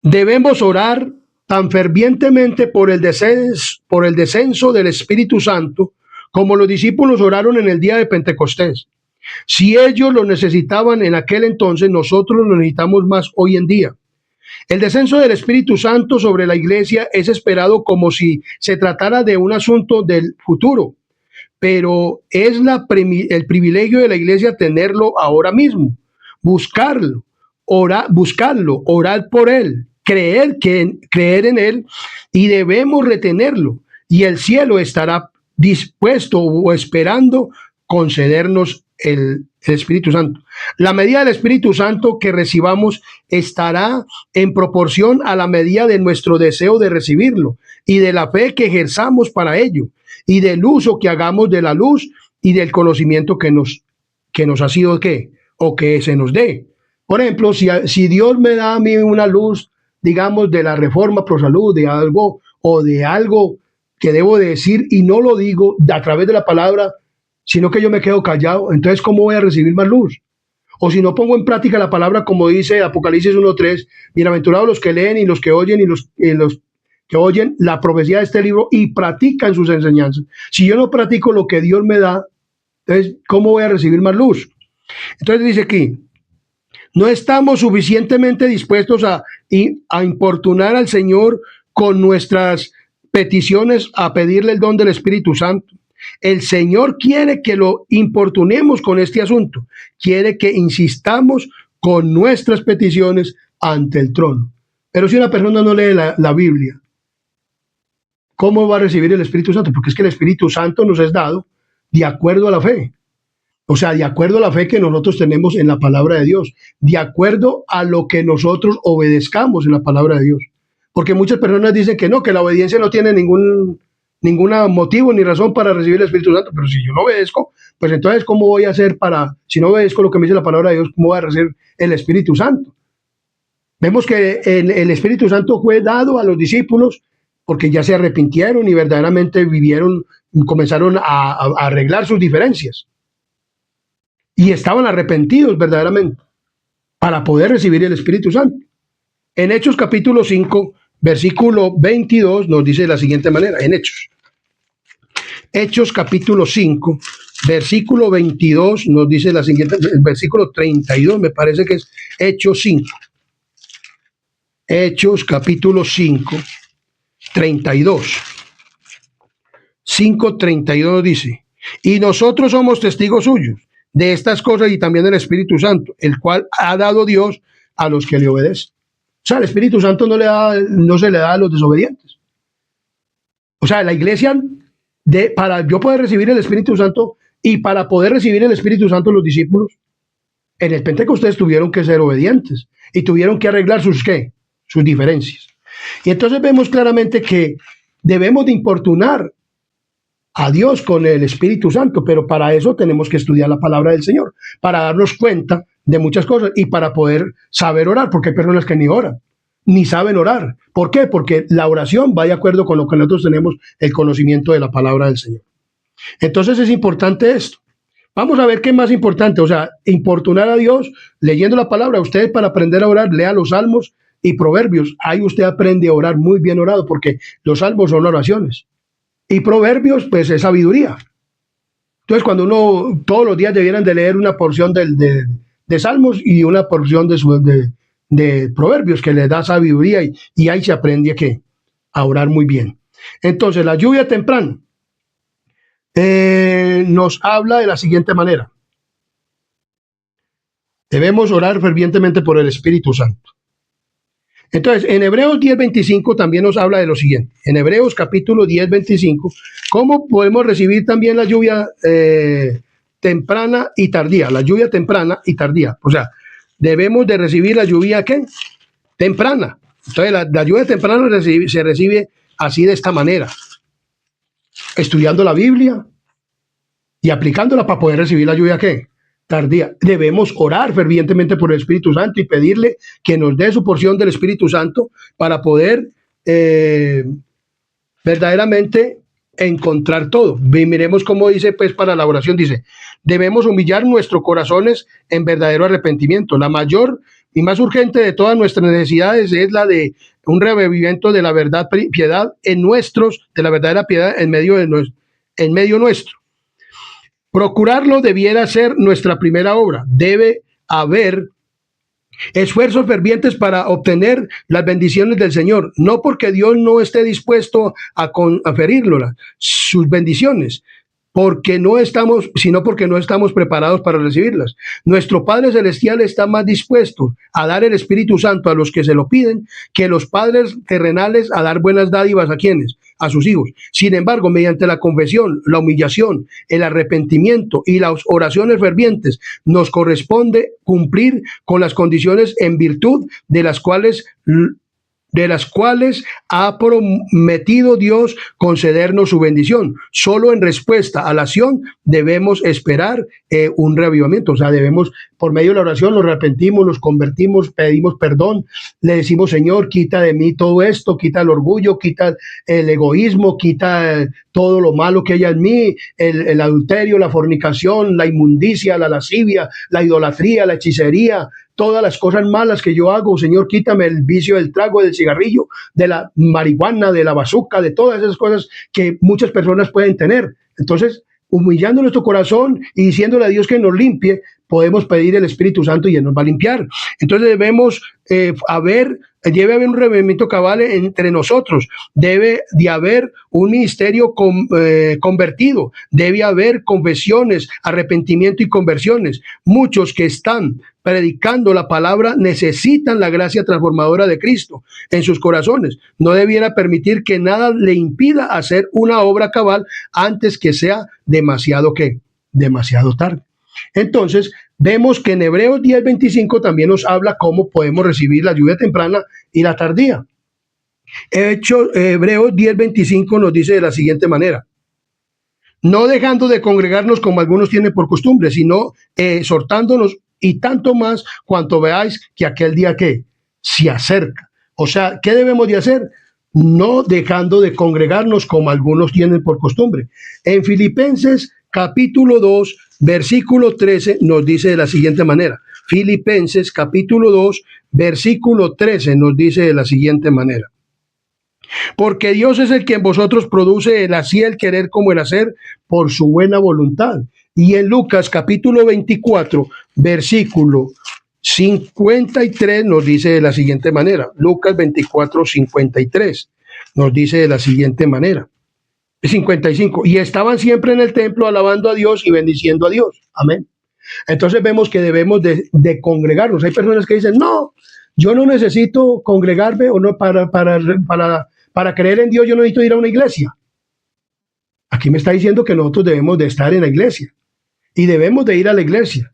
Debemos orar tan fervientemente por el descenso del Espíritu Santo, como los discípulos oraron en el día de Pentecostés. Si ellos lo necesitaban en aquel entonces, nosotros lo necesitamos más hoy en día. El descenso del Espíritu Santo sobre la iglesia es esperado como si se tratara de un asunto del futuro, pero es el privilegio de la iglesia tenerlo ahora mismo, buscarlo, orar por él, creer en él, y debemos retenerlo, y el cielo estará dispuesto o esperando concedernos el Espíritu Santo. La medida del Espíritu Santo que recibamos estará en proporción a la medida de nuestro deseo de recibirlo y de la fe que ejerzamos para ello y del uso que hagamos de la luz y del conocimiento que nos ha sido o que se nos dé. Por ejemplo, si Dios me da a mí una luz, digamos, de la Reforma Pro Salud, de algo o de algo que debo decir y no lo digo a través de la palabra, sino que yo me quedo callado, entonces ¿cómo voy a recibir más luz? O si no pongo en práctica la palabra, como dice Apocalipsis 1:3, bienaventurados los que leen y los que oyen y los que oyen la profecía de este libro y practican sus enseñanzas. Si yo no practico lo que Dios me da, entonces, ¿cómo voy a recibir más luz? Entonces dice aquí, no estamos suficientemente dispuestos a importunar al Señor con nuestras peticiones, a pedirle el don del Espíritu Santo. El Señor quiere que lo importunemos con este asunto. Quiere que insistamos con nuestras peticiones ante el trono. Pero si una persona no lee la Biblia, ¿cómo va a recibir el Espíritu Santo? Porque es que el Espíritu Santo nos es dado de acuerdo a la fe. O sea, de acuerdo a la fe que nosotros tenemos en la palabra de Dios, de acuerdo a lo que nosotros obedezcamos en la palabra de Dios. Porque muchas personas dicen que no, que la obediencia no tiene ningún motivo ni razón para recibir el Espíritu Santo. Pero si yo no obedezco, pues entonces, ¿cómo voy a hacer si no obedezco lo que me dice la palabra de Dios, cómo voy a recibir el Espíritu Santo? Vemos que el Espíritu Santo fue dado a los discípulos porque ya se arrepintieron y verdaderamente comenzaron a arreglar sus diferencias. Y estaban arrepentidos verdaderamente para poder recibir el Espíritu Santo. En Hechos capítulo 5, versículo 22 nos dice de la siguiente manera, en Hechos capítulo 5, versículo 22 nos dice la siguiente, el versículo 32 me parece que es Hechos 5. Hechos capítulo 5, 32. 5:32 dice, y nosotros somos testigos suyos de estas cosas y también del Espíritu Santo, el cual ha dado Dios a los que le obedecen. O sea, el Espíritu Santo no se le da a los desobedientes. O sea, la iglesia, para yo poder recibir el Espíritu Santo y para poder recibir el Espíritu Santo los discípulos, en el Pentecostés tuvieron que ser obedientes y tuvieron que arreglar sus diferencias. Y entonces vemos claramente que debemos de importunar a Dios con el Espíritu Santo, pero para eso tenemos que estudiar la palabra del Señor, para darnos cuenta de muchas cosas y para poder saber orar, porque hay personas que ni oran, ni saben orar. ¿Por qué? Porque la oración va de acuerdo con lo que nosotros tenemos el conocimiento de la palabra del Señor. Entonces es importante esto. Vamos a ver qué es más importante, o sea, importunar a Dios leyendo la palabra. Usted, para aprender a orar, lea los Salmos y Proverbios. Ahí usted aprende a orar muy bien orado, porque los Salmos son oraciones. Y Proverbios, pues, es sabiduría. Entonces, cuando uno, todos los días debieran de leer una porción de Salmos y una porción de Proverbios, que le da sabiduría, y ahí se aprende a orar muy bien. Entonces, la lluvia temprana nos habla de la siguiente manera. Debemos orar fervientemente por el Espíritu Santo. Entonces, en Hebreos 10:25 también nos habla de lo siguiente. En Hebreos capítulo 10:25, ¿cómo podemos recibir también la lluvia temprana y tardía? La lluvia temprana y tardía. O sea, debemos de recibir la lluvia, ¿qué? Temprana. Entonces, la lluvia temprana se recibe así, de esta manera. Estudiando la Biblia y aplicándola para poder recibir la lluvia, ¿qué? Tardía. Debemos orar fervientemente por el Espíritu Santo y pedirle que nos dé su porción del Espíritu Santo para poder verdaderamente encontrar todo. Miremos cómo dice, pues, para la oración, dice, debemos humillar nuestros corazones en verdadero arrepentimiento. La mayor y más urgente de todas nuestras necesidades es la de un revivimiento de la verdad, piedad de la verdadera piedad en medio nuestro. Procurarlo debiera ser nuestra primera obra. Debe haber esfuerzos fervientes para obtener las bendiciones del Señor, no porque Dios no esté dispuesto a conferirlo, sus bendiciones, sino porque no estamos preparados para recibirlas. Nuestro Padre Celestial está más dispuesto a dar el Espíritu Santo a los que se lo piden que los padres terrenales a dar buenas dádivas a quienes, a sus hijos. Sin embargo, mediante la confesión, la humillación, el arrepentimiento y las oraciones fervientes, nos corresponde cumplir con las condiciones en virtud de las cuales ha prometido Dios concedernos su bendición. Solo en respuesta a la acción debemos esperar un reavivamiento. O sea, debemos, por medio de la oración, nos arrepentimos, nos convertimos, pedimos perdón, le decimos, Señor, quita de mí todo esto, quita el orgullo, quita el egoísmo, quita todo lo malo que haya en mí, el adulterio, la fornicación, la inmundicia, la lascivia, la idolatría, la hechicería, todas las cosas malas que yo hago. Señor, quítame el vicio del trago, del cigarrillo, de la marihuana, de la bazuca, de todas esas cosas que muchas personas pueden tener. Entonces, humillando nuestro corazón y diciéndole a Dios que nos limpie, podemos pedir el Espíritu Santo y Él nos va a limpiar. Entonces debe haber un revivimiento cabal entre nosotros, debe de haber un ministerio convertido, debe haber confesiones, arrepentimiento y conversiones. Muchos que están predicando la palabra necesitan la gracia transformadora de Cristo en sus corazones. No debiera permitir que nada le impida hacer una obra cabal antes que sea demasiado tarde. Entonces, vemos que en Hebreos 10:25 también nos habla cómo podemos recibir la lluvia temprana y la tardía. Hebreos 10:25 nos dice de la siguiente manera: no dejando de congregarnos como algunos tienen por costumbre, sino exhortándonos, y tanto más cuanto veáis que aquel día que se acerca. O sea, ¿qué debemos de hacer? No dejando de congregarnos como algunos tienen por costumbre. En Filipenses capítulo 2, versículo 13 nos dice de la siguiente manera. Filipenses capítulo 2, versículo 13 nos dice de la siguiente manera: porque Dios es el que en vosotros produce el así el querer como el hacer por su buena voluntad. Y en Lucas capítulo 24, versículo 53 nos dice de la siguiente manera. Lucas 24, 53 nos dice de la siguiente manera. 55. Y estaban siempre en el templo alabando a Dios y bendiciendo a Dios. Amén. Entonces vemos que debemos de congregarnos. Hay personas que dicen, no, yo no necesito congregarme, o no, para creer en Dios yo no necesito ir a una iglesia. Aquí me está diciendo que nosotros debemos de estar en la iglesia y debemos de ir a la iglesia.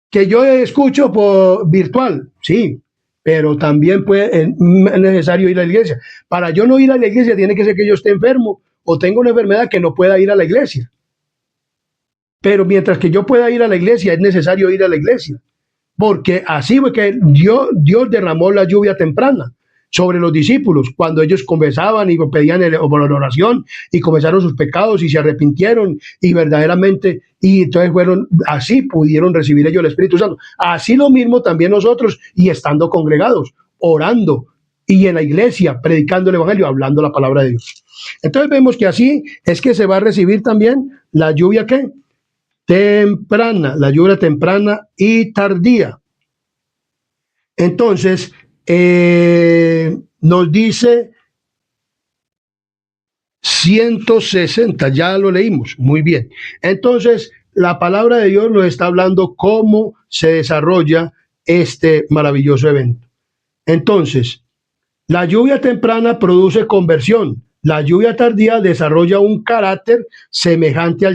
Que yo escucho por virtual, sí, pero también es necesario ir a la iglesia. Para yo no ir a la iglesia tiene que ser que yo esté enfermo o tenga una enfermedad que no pueda ir a la iglesia. Pero mientras que yo pueda ir a la iglesia, es necesario ir a la iglesia. Porque así fue que Dios derramó la lluvia temprana sobre los discípulos, cuando ellos confesaban y pedían por oración y confesaron sus pecados y se arrepintieron y verdaderamente, y entonces así pudieron recibir ellos el Espíritu Santo. Así lo mismo también nosotros, y estando congregados, orando y en la iglesia, predicando el Evangelio, hablando la palabra de Dios. Entonces vemos que así es que se va a recibir también la lluvia temprana, la lluvia temprana y tardía. Entonces, nos dice 160, ya lo leímos, muy bien. Entonces, la palabra de Dios nos está hablando cómo se desarrolla este maravilloso evento. Entonces, la lluvia temprana produce conversión. La lluvia tardía desarrolla un carácter semejante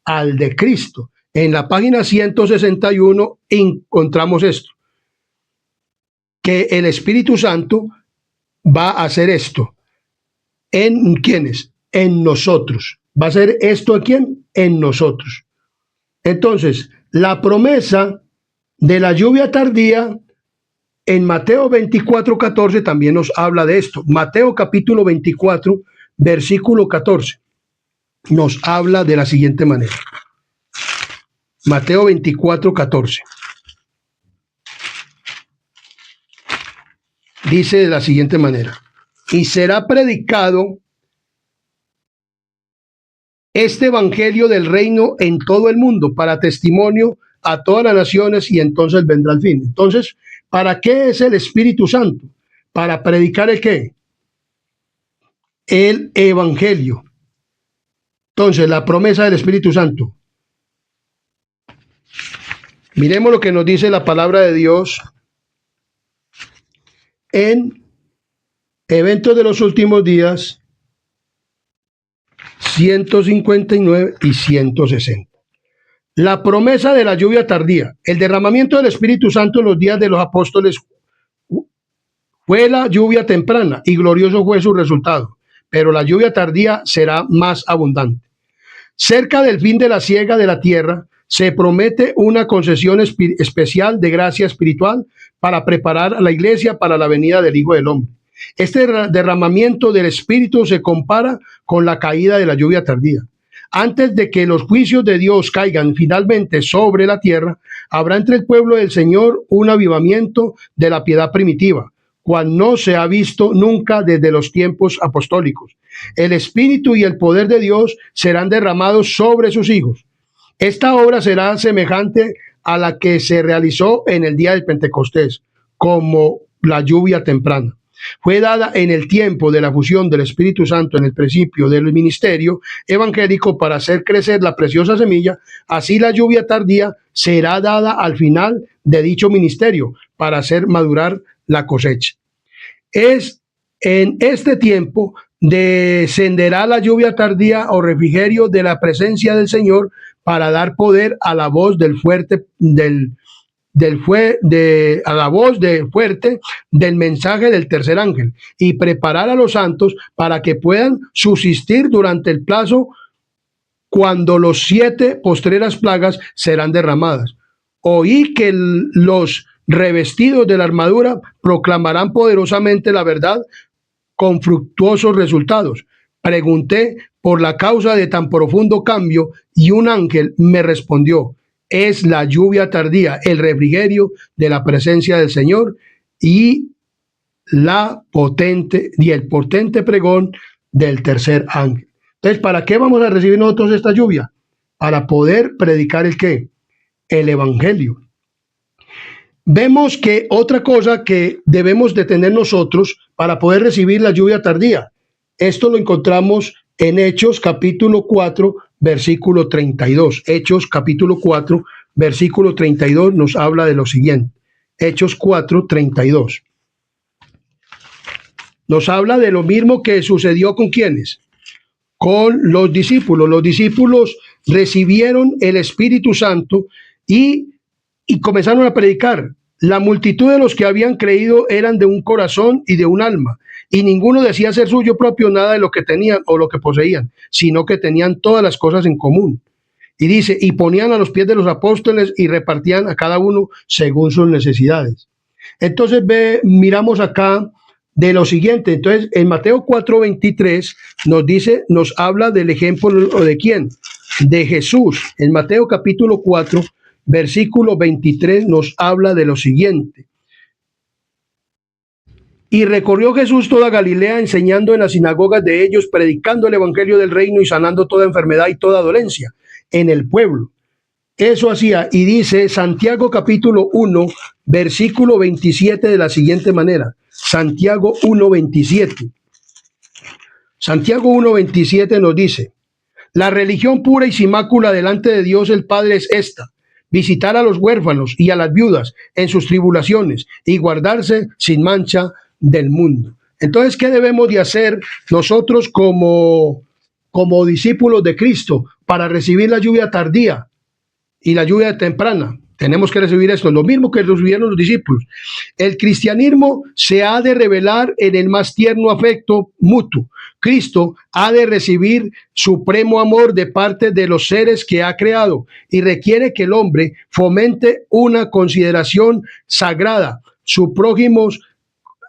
al de Cristo. En la página 161 encontramos esto, que el Espíritu Santo va a hacer esto. ¿En quiénes? En nosotros. ¿Va a hacer esto a quién? En nosotros. Entonces, la promesa de la lluvia tardía en Mateo 24, 14 también nos habla de esto. Mateo capítulo 24, versículo 14, nos habla de la siguiente manera. Mateo 24, 14. Dice de la siguiente manera: y será predicado este evangelio del reino en todo el mundo para testimonio a todas las naciones, y entonces vendrá el fin. Entonces, ¿para qué es el Espíritu Santo? Para predicar el ¿qué? El evangelio. Entonces, la promesa del Espíritu Santo. Miremos lo que nos dice la palabra de Dios en Eventos de los Últimos Días 159 y 160. La promesa de la lluvia tardía. El derramamiento del Espíritu Santo en los días de los apóstoles fue la lluvia temprana y glorioso fue su resultado, pero la lluvia tardía será más abundante. Cerca del fin de la siega de la tierra, se promete una concesión especial de gracia espiritual para preparar a la iglesia para la venida del Hijo del Hombre. Este derramamiento del Espíritu se compara con la caída de la lluvia tardía. Antes de que los juicios de Dios caigan finalmente sobre la tierra, habrá entre el pueblo del Señor un avivamiento de la piedad primitiva, cual no se ha visto nunca desde los tiempos apostólicos. El Espíritu y el poder de Dios serán derramados sobre sus hijos. Esta obra será semejante a la que se realizó en el día del Pentecostés, como la lluvia temprana. Fue dada en el tiempo de la fusión del Espíritu Santo en el principio del ministerio evangélico para hacer crecer la preciosa semilla. Así la lluvia tardía será dada al final de dicho ministerio para hacer madurar la cosecha. Es en este tiempo descenderá la lluvia tardía o refrigerio de la presencia del Señor para dar poder a la voz del fuerte del mensaje del tercer ángel y preparar a los santos para que puedan subsistir durante el plazo cuando los 7 postreras plagas serán derramadas. Oí que los revestidos de la armadura proclamarán poderosamente la verdad con fructuosos resultados. Pregunté por la causa de tan profundo cambio y un ángel me respondió: es la lluvia tardía, el refrigerio de la presencia del Señor y el potente pregón del tercer ángel. Entonces, ¿para qué vamos a recibir nosotros esta lluvia? Para poder predicar ¿el qué? El evangelio. Vemos que otra cosa que debemos de tener nosotros para poder recibir la lluvia tardía, esto lo encontramos en Hechos capítulo 4, versículo 32. Hechos capítulo 4, versículo 32 nos habla de lo siguiente. Hechos 4, 32. Nos habla de lo mismo que sucedió con ¿quiénes? Con los discípulos. Los discípulos recibieron el Espíritu Santo y comenzaron a predicar. La multitud de los que habían creído eran de un corazón y de un alma, y ninguno decía ser suyo propio nada de lo que tenían o lo que poseían, sino que tenían todas las cosas en común. Y dice, y ponían a los pies de los apóstoles y repartían a cada uno según sus necesidades. Entonces miramos acá de lo siguiente. Entonces en Mateo 4:23 nos habla del ejemplo de ¿quién? De Jesús. En Mateo capítulo 4, versículo 23 nos habla de lo siguiente. Y recorrió Jesús toda Galilea, enseñando en las sinagogas de ellos, predicando el evangelio del reino y sanando toda enfermedad y toda dolencia en el pueblo. Eso hacía, y dice Santiago capítulo 1, versículo 27 de la siguiente manera. Santiago 1:27. Santiago 1:27 nos dice: la religión pura y sin mácula delante de Dios el Padre es esta: visitar a los huérfanos y a las viudas en sus tribulaciones y guardarse sin mancha del mundo. Entonces, ¿qué debemos de hacer nosotros como discípulos de Cristo para recibir la lluvia tardía y la lluvia temprana? Tenemos que recibir esto, lo mismo que recibieron los discípulos. El cristianismo se ha de revelar en el más tierno afecto mutuo. Cristo ha de recibir supremo amor de parte de los seres que ha creado y requiere que el hombre fomente una consideración sagrada,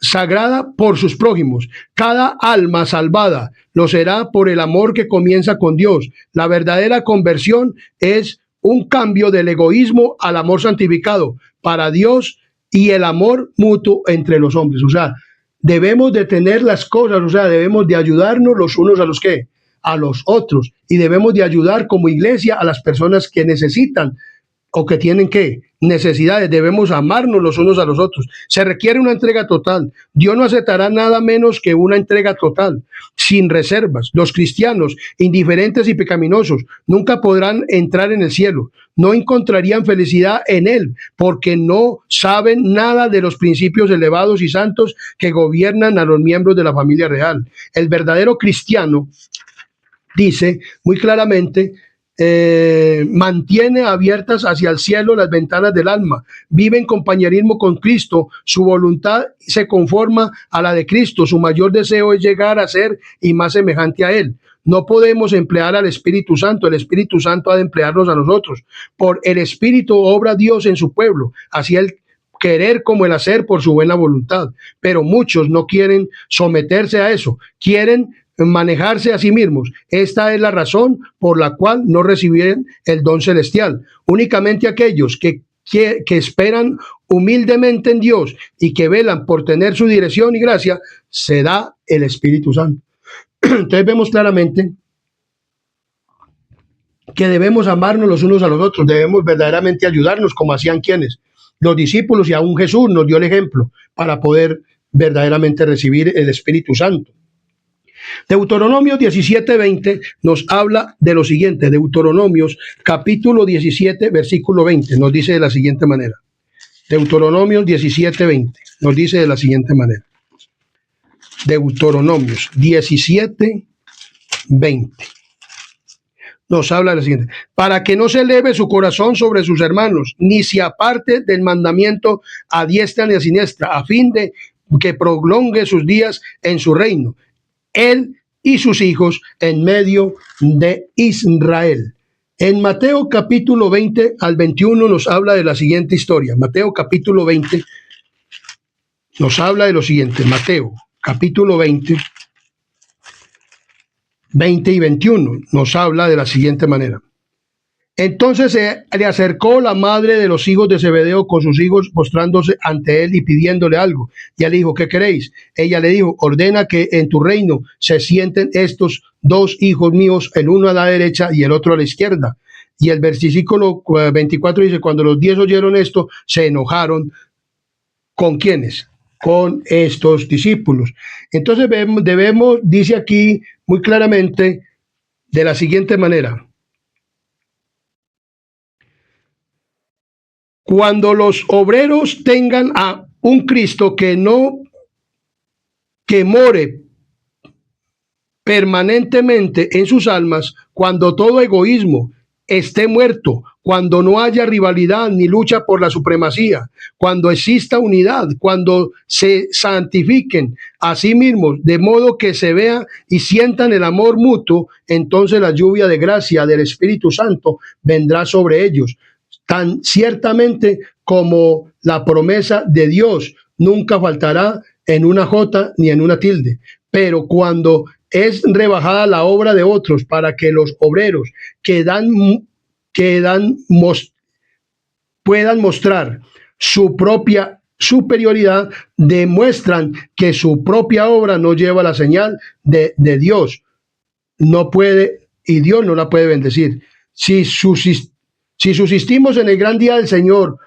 sagrada por sus prójimos. Cada alma salvada lo será por el amor que comienza con Dios. La verdadera conversión es un cambio del egoísmo al amor santificado para Dios y el amor mutuo entre los hombres. O sea, debemos de tener las cosas, o sea, debemos de ayudarnos los unos a los que, a los otros, y debemos de ayudar como iglesia a las personas que necesitan o que tienen ¿qué? Necesidades. Debemos amarnos los unos a los otros. Se requiere una entrega total. Dios no aceptará nada menos que una entrega total, sin reservas. Los cristianos indiferentes y pecaminosos nunca podrán entrar en el cielo. No encontrarían felicidad en él, porque no saben nada de los principios elevados y santos que gobiernan a los miembros de la familia real. El verdadero cristiano dice muy claramente: mantiene abiertas hacia el cielo las ventanas del alma, vive en compañerismo con Cristo, su voluntad se conforma a la de Cristo, su mayor deseo es llegar a ser y más semejante a Él. No podemos emplear al Espíritu Santo, el Espíritu Santo ha de emplearnos a nosotros. Por el Espíritu obra Dios en su pueblo, así el querer como el hacer por su buena voluntad. Pero muchos no quieren someterse a eso, quieren manejarse a sí mismos. Esta es la razón por la cual no recibirán el don celestial. Únicamente aquellos que esperan humildemente en Dios y que velan por tener su dirección y gracia, se da el Espíritu Santo. Entonces vemos claramente que debemos amarnos los unos a los otros, debemos verdaderamente ayudarnos como hacían quienes, los discípulos, y aún Jesús nos dio el ejemplo para poder verdaderamente recibir el Espíritu Santo. Deuteronomios 17:20 nos habla de lo siguiente. Deuteronomios capítulo 17 versículo 20 nos dice de la siguiente manera. Deuteronomios 17:20 nos dice de la siguiente manera. Deuteronomios 17:20 nos habla de lo siguiente: para que no se eleve su corazón sobre sus hermanos, ni se aparte del mandamiento a diestra ni a siniestra, a fin de que prolongue sus días en su reino, él y sus hijos en medio de Israel. En Mateo capítulo 20 al 21 nos habla de la siguiente historia. Mateo capítulo 20 nos habla de lo siguiente. Mateo capítulo 20 y 21 nos habla de la siguiente manera. Entonces se le acercó la madre de los hijos de Zebedeo con sus hijos, postrándose ante él y pidiéndole algo. Y él dijo: ¿qué queréis? Ella le dijo: ordena que en tu reino se sienten estos dos hijos míos, el uno a la derecha y el otro a la izquierda. Y el versículo 24 dice: cuando los 10 oyeron esto, se enojaron. ¿Con quiénes? Con estos discípulos. Entonces debemos, dice aquí muy claramente, de la siguiente manera: cuando los obreros tengan a un Cristo que more permanentemente en sus almas, cuando todo egoísmo esté muerto, cuando no haya rivalidad ni lucha por la supremacía, cuando exista unidad, cuando se santifiquen a sí mismos, de modo que se vea y sientan el amor mutuo, entonces la lluvia de gracia del Espíritu Santo vendrá sobre ellos, tan ciertamente como la promesa de Dios nunca faltará en una jota ni en una tilde. Pero cuando es rebajada la obra de otros para que los obreros puedan mostrar su propia superioridad, demuestran que su propia obra no lleva la señal de Dios. No puede, y Dios no la puede bendecir. Si subsistimos en el gran día del Señor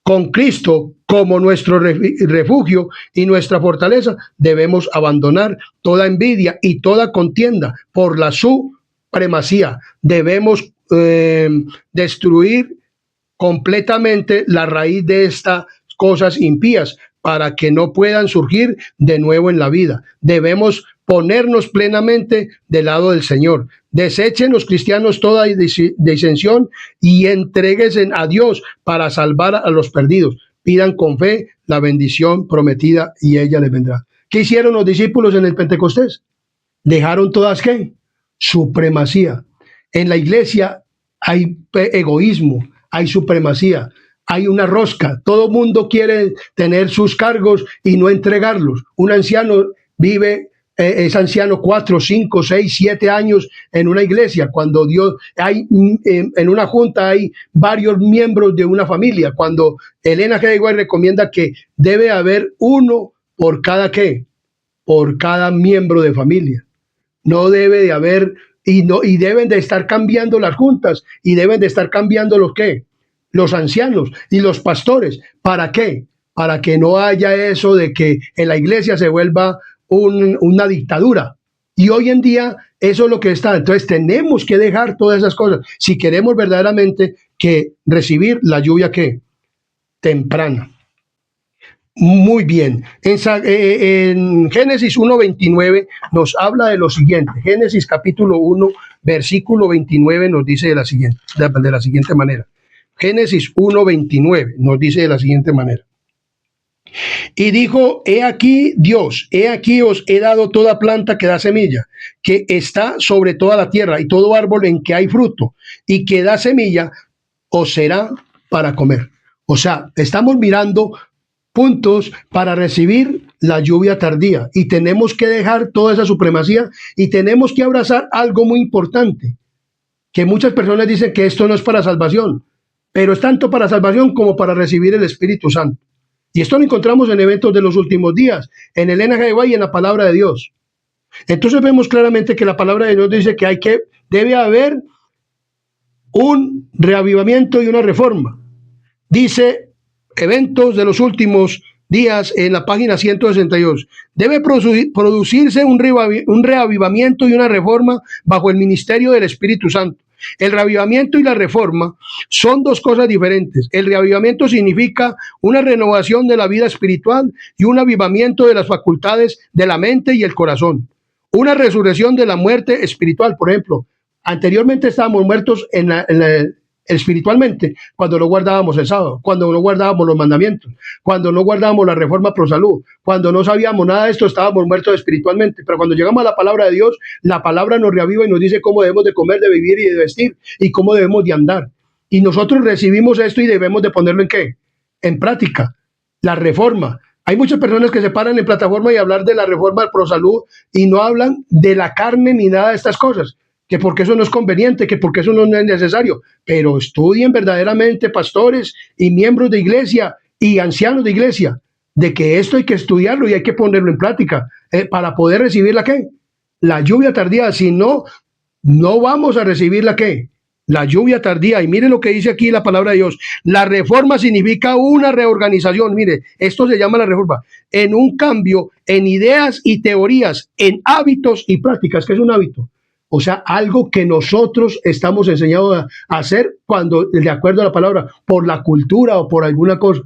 con Cristo como nuestro refugio y nuestra fortaleza, debemos abandonar toda envidia y toda contienda por la supremacía. Debemos destruir completamente la raíz de estas cosas impías para que no puedan surgir de nuevo en la vida. Debemos ponernos plenamente del lado del Señor. Desechen los cristianos toda disensión y entréguense a Dios para salvar a los perdidos. Pidan con fe la bendición prometida y ella les vendrá. ¿Qué hicieron los discípulos en el Pentecostés? Dejaron todas, ¿qué? Supremacía. En la iglesia hay egoísmo, hay supremacía, hay una rosca. Todo mundo quiere tener sus cargos y no entregarlos. Un anciano es anciano 4, 5, 6, 7 años en una iglesia. Cuando Dios hay en una junta hay varios miembros de una familia. Cuando Elena G. White recomienda que debe haber uno por cada por cada miembro de familia. No debe de haber y deben de estar cambiando las juntas y deben de estar cambiando los ancianos y los pastores. ¿Para qué? Para que no haya eso de que en la iglesia se vuelva una dictadura. Y hoy en día eso es lo que está. Entonces tenemos que dejar todas esas cosas si queremos verdaderamente recibir la lluvia temprana. Muy bien. En Génesis 1:29 nos habla de lo siguiente. Génesis capítulo 1, versículo 29 nos dice de la siguiente manera. Génesis 1:29 nos dice de la siguiente manera. Y dijo: he aquí Dios, he aquí os he dado toda planta que da semilla, que está sobre toda la tierra, y todo árbol en que hay fruto, y que da semilla, os será para comer. O sea, estamos mirando puntos para recibir la lluvia tardía y tenemos que dejar toda esa supremacía y tenemos que abrazar algo muy importante, que muchas personas dicen que esto no es para salvación, pero es tanto para salvación como para recibir el Espíritu Santo. Y esto lo encontramos en eventos de los últimos días, en el NGV y en la palabra de Dios. Entonces vemos claramente que la palabra de Dios dice que debe haber un reavivamiento y una reforma. Dice eventos de los últimos días en la página 162. Debe producirse un reavivamiento y una reforma bajo el ministerio del Espíritu Santo. El reavivamiento y la reforma son dos cosas diferentes. El reavivamiento significa una renovación de la vida espiritual y un avivamiento de las facultades de la mente y el corazón. Una resurrección de la muerte espiritual, por ejemplo. Anteriormente estábamos muertos espiritualmente cuando no guardábamos el sábado, cuando no guardábamos los mandamientos, cuando no guardábamos la reforma pro salud, cuando no sabíamos nada de esto, estábamos muertos espiritualmente. Pero cuando llegamos a la palabra de Dios, la palabra nos reaviva y nos dice cómo debemos de comer, de vivir y de vestir y cómo debemos de andar. Y nosotros recibimos esto y debemos de ponerlo ¿en qué? En práctica. La reforma. Hay muchas personas que se paran en plataforma y hablar de la reforma pro salud y no hablan de la carne ni nada de estas cosas, que porque eso no es conveniente, que porque eso no es necesario, pero estudien verdaderamente, pastores y miembros de iglesia y ancianos de iglesia, de que esto hay que estudiarlo y hay que ponerlo en práctica para poder recibir la ¿qué? La lluvia tardía. Si no, no vamos a recibir la ¿qué? La lluvia tardía. Y mire lo que dice aquí la palabra de Dios. La reforma significa una reorganización. Mire, esto se llama la reforma. En un cambio en ideas y teorías, en hábitos y prácticas. ¿Qué es un hábito? O sea, algo que nosotros estamos enseñados a hacer cuando, de acuerdo a la palabra, por la cultura o por alguna cosa.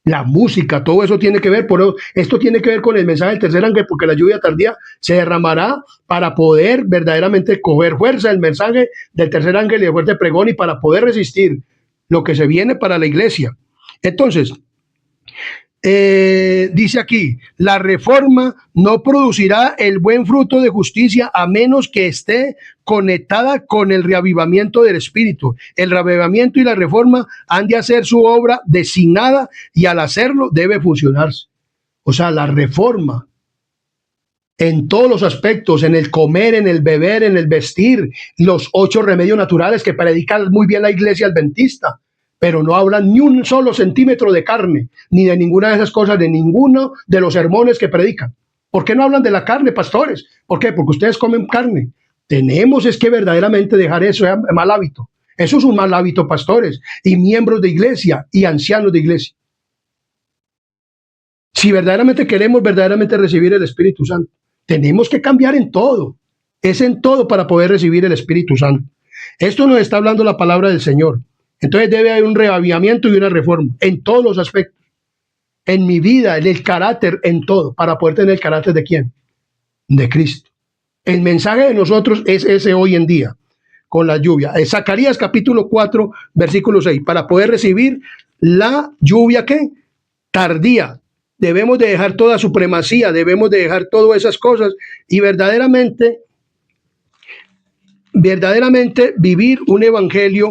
La música, todo eso tiene que ver, esto tiene que ver con el mensaje del tercer ángel, porque la lluvia tardía se derramará para poder verdaderamente coger fuerza el mensaje del tercer ángel y de fuerte pregón y para poder resistir lo que se viene para la iglesia. Entonces, dice aquí, la reforma no producirá el buen fruto de justicia a menos que esté conectada con el reavivamiento del espíritu. El reavivamiento y la reforma han de hacer su obra designada y al hacerlo debe funcionarse. O sea, la reforma en todos los aspectos, en el comer, en el beber, en el vestir, los 8 remedios naturales que predica muy bien la iglesia adventista, pero no hablan ni un solo centímetro de carne, ni de ninguna de esas cosas, de ninguno de los sermones que predican. ¿Por qué no hablan de la carne, pastores? ¿Por qué? Porque ustedes comen carne. Tenemos es que verdaderamente dejar eso, mal hábito. Eso es un mal hábito, pastores, y miembros de iglesia, y ancianos de iglesia. Si verdaderamente queremos verdaderamente recibir el Espíritu Santo, tenemos que cambiar en todo. Es en todo para poder recibir el Espíritu Santo. Esto nos está hablando la palabra del Señor. Entonces debe haber un reavivamiento y una reforma en todos los aspectos. En mi vida, en el carácter, en todo, para poder tener el carácter ¿de quién? De Cristo. El mensaje de nosotros es ese hoy en día, con la lluvia. Zacarías capítulo 4, versículo 6. Para poder recibir la lluvia, ¿qué? Tardía. Debemos de dejar toda supremacía, debemos de dejar todas esas cosas y verdaderamente vivir un evangelio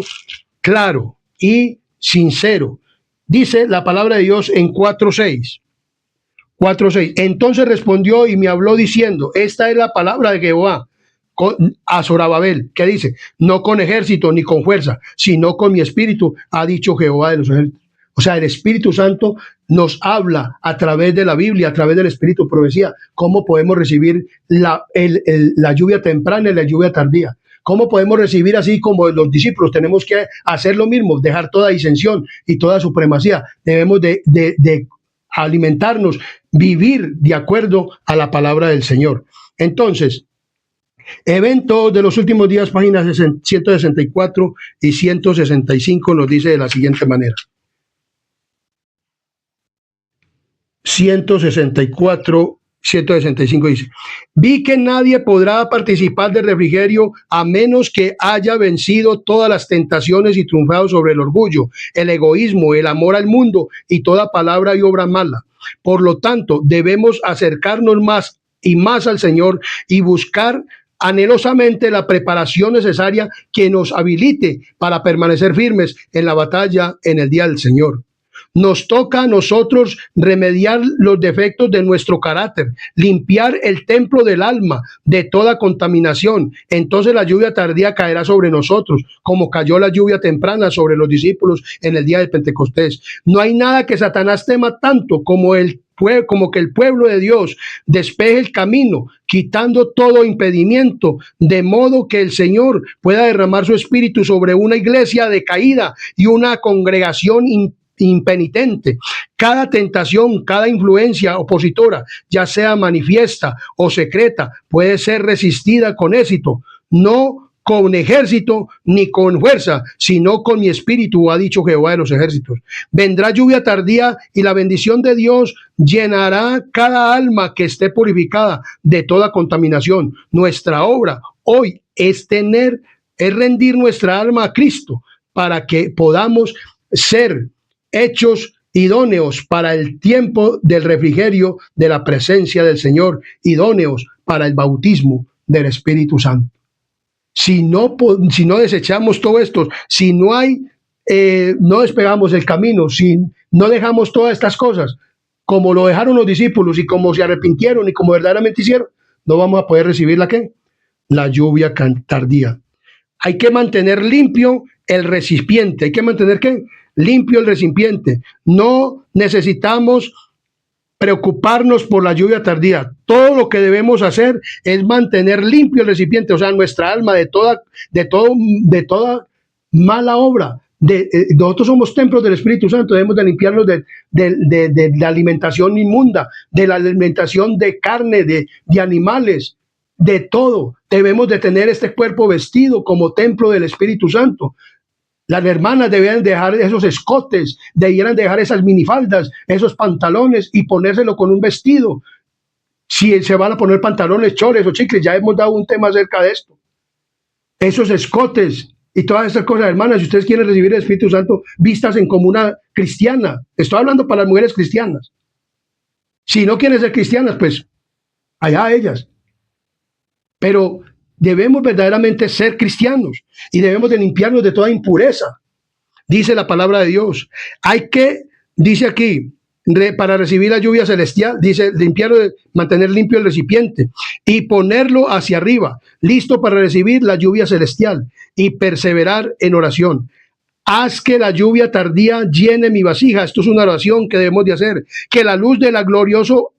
claro y sincero. Dice la palabra de Dios en 4:6. 4:6. Entonces respondió y me habló diciendo, esta es la palabra de Jehová a Zorobabel, que dice, no con ejército ni con fuerza, sino con mi espíritu, ha dicho Jehová de los ejércitos. O sea, el Espíritu Santo nos habla a través de la Biblia, a través del Espíritu profecía, cómo podemos recibir la lluvia temprana y la lluvia tardía. ¿Cómo podemos recibir así como los discípulos? Tenemos que hacer lo mismo, dejar toda disensión y toda supremacía. Debemos de alimentarnos, vivir de acuerdo a la palabra del Señor. Entonces, eventos de los últimos días, páginas 164 y 165 nos dice de la siguiente manera. 164, 165 dice, vi que nadie podrá participar del refrigerio a menos que haya vencido todas las tentaciones y triunfado sobre el orgullo, el egoísmo, el amor al mundo y toda palabra y obra mala. Por lo tanto, debemos acercarnos más y más al Señor y buscar anhelosamente la preparación necesaria que nos habilite para permanecer firmes en la batalla en el día del Señor. Nos toca a nosotros remediar los defectos de nuestro carácter, limpiar el templo del alma de toda contaminación. Entonces la lluvia tardía caerá sobre nosotros, como cayó la lluvia temprana sobre los discípulos en el día de Pentecostés. No hay nada que Satanás tema tanto como que el pueblo de Dios despeje el camino, quitando todo impedimento, de modo que el Señor pueda derramar su espíritu sobre una iglesia decaída y una congregación impenitente. Cada tentación, cada influencia opositora, ya sea manifiesta o secreta, puede ser resistida con éxito, no con ejército ni con fuerza, sino con mi espíritu, ha dicho Jehová de los ejércitos. Vendrá lluvia tardía y la bendición de Dios llenará cada alma que esté purificada de toda contaminación. Nuestra obra hoy es rendir nuestra alma a Cristo para que podamos ser hechos idóneos para el tiempo del refrigerio de la presencia del Señor, idóneos para el bautismo del Espíritu Santo. Si no desechamos todo esto, si no despegamos el camino, si no dejamos todas estas cosas, como lo dejaron los discípulos y como se arrepintieron y como verdaderamente hicieron, no vamos a poder recibir la lluvia tardía. Hay que mantener limpio el recipiente. ¿Hay que mantener qué? Limpio el recipiente. No necesitamos preocuparnos por la lluvia tardía. Todo lo que debemos hacer es mantener limpio el recipiente, o sea, nuestra alma de toda mala obra. Nosotros somos templos del Espíritu Santo, debemos de limpiarnos de la alimentación inmunda, de la alimentación de carne, de animales, de todo. Debemos de tener este cuerpo vestido como templo del Espíritu Santo. Las hermanas debían dejar esos escotes, debieran dejar esas minifaldas, esos pantalones y ponérselo con un vestido. Si se van a poner pantalones, chores o chicles, ya hemos dado un tema acerca de esto. Esos escotes y todas esas cosas, hermanas, si ustedes quieren recibir el Espíritu Santo, vístanse como una cristiana. Estoy hablando para las mujeres cristianas. Si no quieren ser cristianas, pues allá ellas. Pero debemos verdaderamente ser cristianos y debemos de limpiarnos de toda impureza. Dice la palabra de Dios. Dice aquí, para recibir la lluvia celestial, dice mantener limpio el recipiente y ponerlo hacia arriba, listo para recibir la lluvia celestial y perseverar en oración. Haz que la lluvia tardía llene mi vasija. Esto es una oración que debemos de hacer. Que la luz de la glorioso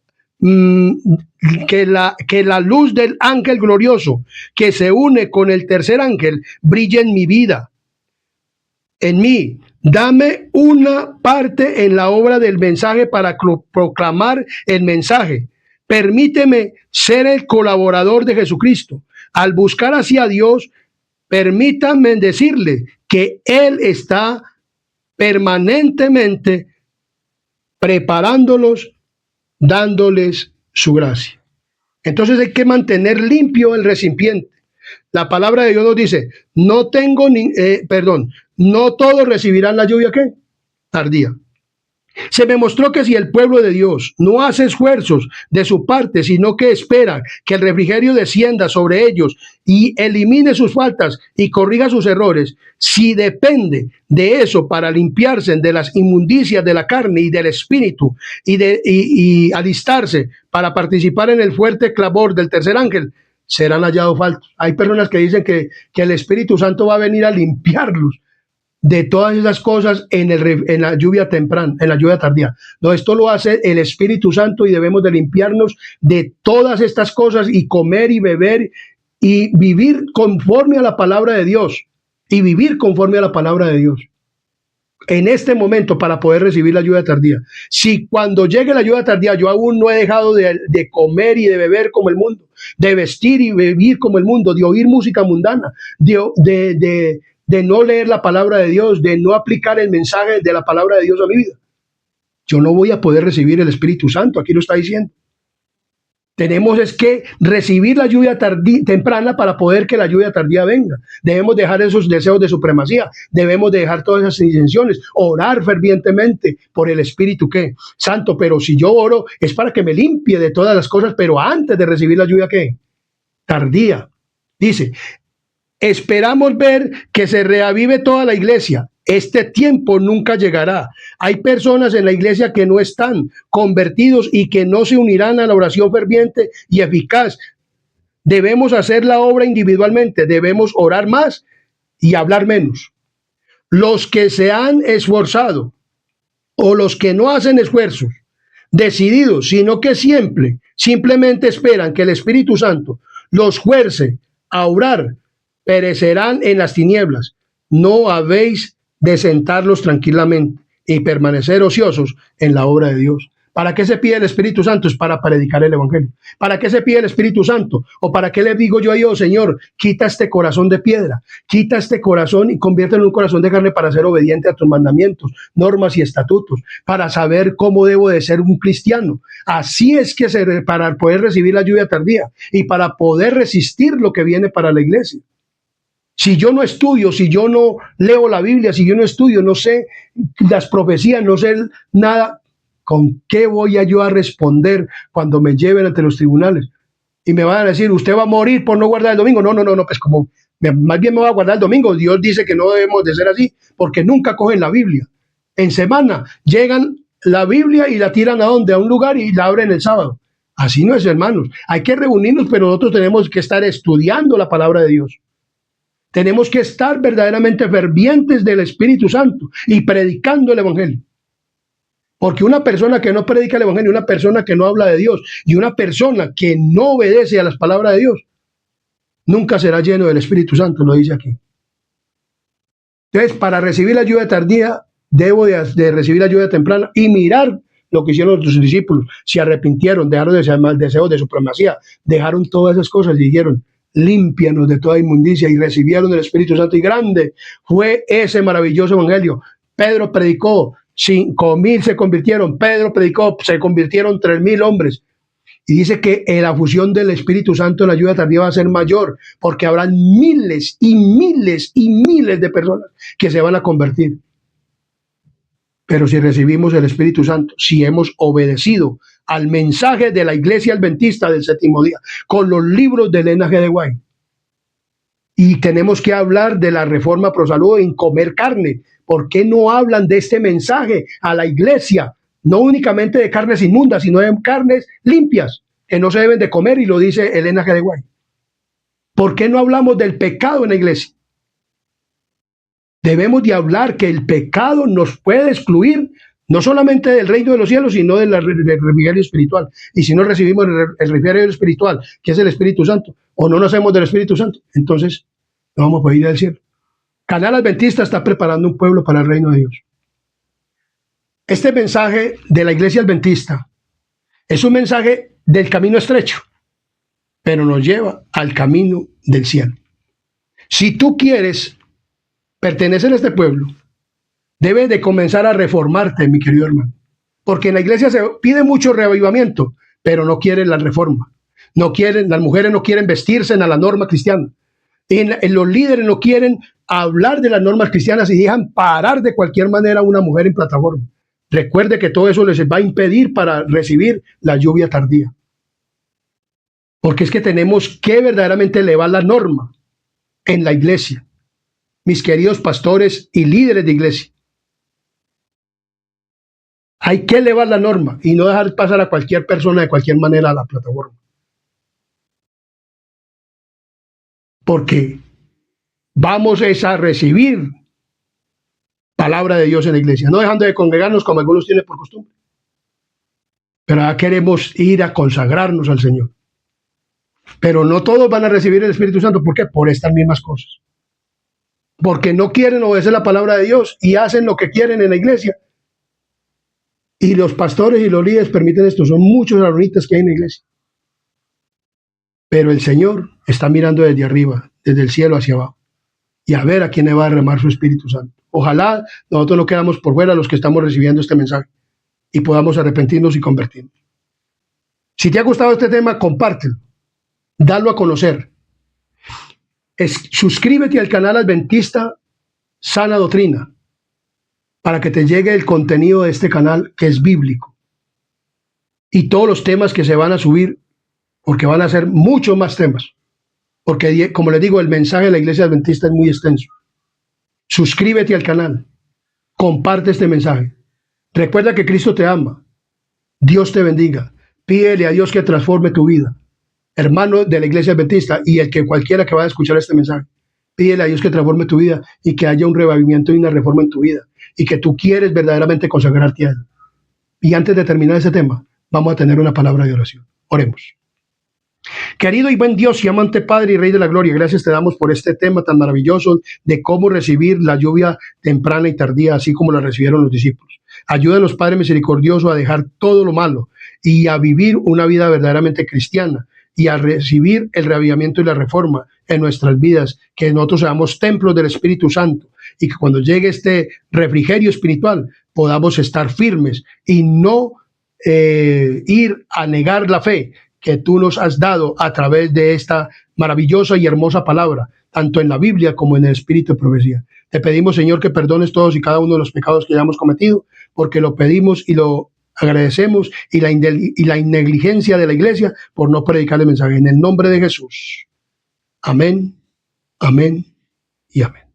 que la luz del ángel glorioso que se une con el tercer ángel brille en mi vida, en mí. Dame una parte en la obra del mensaje para proclamar el mensaje. Permíteme ser el colaborador de Jesucristo. Al buscar hacia Dios, permítame decirle que Él está permanentemente preparándolos, dándoles su gracia. Entonces hay que mantener limpio el recipiente. La palabra de Dios nos dice, no todos recibirán la lluvia ¿qué? Tardía. Se me mostró que si el pueblo de Dios no hace esfuerzos de su parte, sino que espera que el refrigerio descienda sobre ellos y elimine sus faltas y corrija sus errores, si depende de eso para limpiarse de las inmundicias de la carne y del espíritu y alistarse para participar en el fuerte clamor del tercer ángel, serán hallados faltos. Hay personas que dicen que el Espíritu Santo va a venir a limpiarlos de todas esas cosas en la lluvia temprana, en la lluvia tardía. No, esto lo hace el Espíritu Santo y debemos de limpiarnos de todas estas cosas y comer y beber y vivir conforme a la palabra de Dios y vivir conforme a la palabra de Dios en este momento para poder recibir la lluvia tardía. Si cuando llegue la lluvia tardía yo aún no he dejado de comer y de beber como el mundo, de vestir y vivir como el mundo, de oír música mundana, de no leer la palabra de Dios, de no aplicar el mensaje de la palabra de Dios a mi vida, yo no voy a poder recibir el Espíritu Santo. Aquí lo está diciendo. Tenemos es que recibir la lluvia temprana para poder que la lluvia tardía venga. Debemos dejar esos deseos de supremacía, debemos dejar todas esas intenciones, orar fervientemente por el Espíritu ¿qué? Santo. Pero si yo oro es para que me limpie de todas las cosas, pero antes de recibir la lluvia ¿qué? Tardía. Dice, Esperamos ver que se reavive toda la iglesia. Este tiempo nunca llegará. Hay personas en la iglesia que no están convertidos y que no se unirán a la oración ferviente y eficaz. Debemos hacer la obra individualmente, debemos orar más y hablar menos. Los que se han esforzado o los que no hacen esfuerzos decididos, sino que simplemente esperan que el Espíritu Santo los fuerce a orar, perecerán en las tinieblas. No habéis de sentarlos tranquilamente y permanecer ociosos en la obra de Dios. ¿Para qué se pide el Espíritu Santo? Es para predicar el Evangelio. ¿Para qué se pide el Espíritu Santo? ¿O para qué le digo yo a Dios, Señor, quita este corazón de piedra, quita este corazón y conviértelo en un corazón de carne para ser obediente a tus mandamientos, normas y estatutos, para saber cómo debo de ser un cristiano? Así es que para poder recibir la lluvia tardía y para poder resistir lo que viene para la iglesia. Si yo no estudio, si yo no leo la Biblia, si yo no estudio, no sé las profecías, no sé nada, ¿con qué voy yo a responder cuando me lleven ante los tribunales? Y me van a decir, usted va a morir por no guardar el domingo. No, pues como más bien me va a guardar el domingo. Dios dice que no debemos de ser así, porque nunca cogen la Biblia. En semana llegan la Biblia y la tiran ¿a dónde? A un lugar y la abren el sábado. Así no es, hermanos. Hay que reunirnos, pero nosotros tenemos que estar estudiando la palabra de Dios. Tenemos que estar verdaderamente fervientes del Espíritu Santo y predicando el Evangelio. Porque una persona que no predica el Evangelio, una persona que no habla de Dios y una persona que no obedece a las palabras de Dios, nunca será lleno del Espíritu Santo, lo dice aquí. Entonces, para recibir la lluvia tardía, debo de recibir la lluvia temprana y mirar lo que hicieron sus discípulos. Se arrepintieron, dejaron de ser mal deseos de supremacía, dejaron todas esas cosas y dijeron, límpianos de toda inmundicia, y recibieron el Espíritu Santo, y grande fue ese maravilloso evangelio. Pedro predicó, 5,000 se convirtieron. Pedro predicó, se convirtieron 3,000 hombres. Y dice que la fusión del Espíritu Santo en la lluvia tardía va a ser mayor, porque habrán miles y miles y miles de personas que se van a convertir. Pero si recibimos el Espíritu Santo, si hemos obedecido al mensaje de la Iglesia Adventista del Séptimo Día, con los libros de Elena G. de White, y tenemos que hablar de la reforma pro salud en comer carne. ¿Por qué no hablan de este mensaje a la iglesia? No únicamente de carnes inmundas, sino de carnes limpias, que no se deben de comer, y lo dice Elena G. de White. ¿Por qué no hablamos del pecado en la iglesia? Debemos de hablar que el pecado nos puede excluir, no solamente del reino de los cielos, sino del refrigerio espiritual. Y si no recibimos el refrigerio espiritual, que es el Espíritu Santo, o no nacemos del Espíritu Santo, entonces no vamos a poder ir al cielo. Canal Adventista está preparando un pueblo para el reino de Dios. Este mensaje de la Iglesia Adventista es un mensaje del camino estrecho, pero nos lleva al camino del cielo. Si tú quieres pertenecer a este pueblo, debes de comenzar a reformarte, mi querido hermano. Porque en la iglesia se pide mucho reavivamiento, pero no quieren la reforma. No quieren, las mujeres no quieren vestirse en la norma cristiana. En los líderes no quieren hablar de las normas cristianas y dejan parar de cualquier manera a una mujer en plataforma. Recuerde que todo eso les va a impedir para recibir la lluvia tardía. Porque es que tenemos que verdaderamente elevar la norma en la iglesia. Mis queridos pastores y líderes de iglesia, hay que elevar la norma y no dejar pasar a cualquier persona de cualquier manera a la plataforma. Porque vamos a recibir palabra de Dios en la iglesia, no dejando de congregarnos como algunos tienen por costumbre. Pero ahora queremos ir a consagrarnos al Señor. Pero no todos van a recibir el Espíritu Santo. ¿Por qué? Por estas mismas cosas. Porque no quieren obedecer la palabra de Dios y hacen lo que quieren en la iglesia. Y los pastores y los líderes permiten esto. Son muchos aronitas que hay en la iglesia. Pero el Señor está mirando desde arriba, desde el cielo hacia abajo, y a ver a quién le va a derramar su Espíritu Santo. Ojalá nosotros no quedamos por fuera, los que estamos recibiendo este mensaje, y podamos arrepentirnos y convertirnos. Si te ha gustado este tema, compártelo, dalo a conocer. Suscríbete al canal Adventista Sana Doctrina, para que te llegue el contenido de este canal, que es bíblico, y todos los temas que se van a subir, porque van a ser muchos más temas, porque como les digo, el mensaje de la Iglesia Adventista es muy extenso. Suscríbete al canal, comparte este mensaje. Recuerda que Cristo te ama. Dios te bendiga. Pídele a Dios que transforme tu vida. Hermano de la Iglesia Adventista y el que cualquiera que vaya a escuchar este mensaje, pídele a Dios que transforme tu vida y que haya un revivimiento y una reforma en tu vida y que tú quieres verdaderamente consagrarte a Él. Y antes de terminar ese tema, vamos a tener una palabra de oración. Oremos. Querido y buen Dios y amante Padre y Rey de la Gloria, gracias te damos por este tema tan maravilloso de cómo recibir la lluvia temprana y tardía, así como la recibieron los discípulos. Ayúdanos, Padre misericordioso, a dejar todo lo malo y a vivir una vida verdaderamente cristiana y a recibir el reavivamiento y la reforma en nuestras vidas, que nosotros seamos templos del Espíritu Santo y que cuando llegue este refrigerio espiritual podamos estar firmes y no ir a negar la fe que tú nos has dado a través de esta maravillosa y hermosa palabra, tanto en la Biblia como en el Espíritu de profecía. Te pedimos, Señor, que perdones todos y cada uno de los pecados que hayamos cometido, porque lo pedimos y lo agradecemos, y la negligencia de la iglesia por no predicar el mensaje. En el nombre de Jesús. Amén, amén y amén.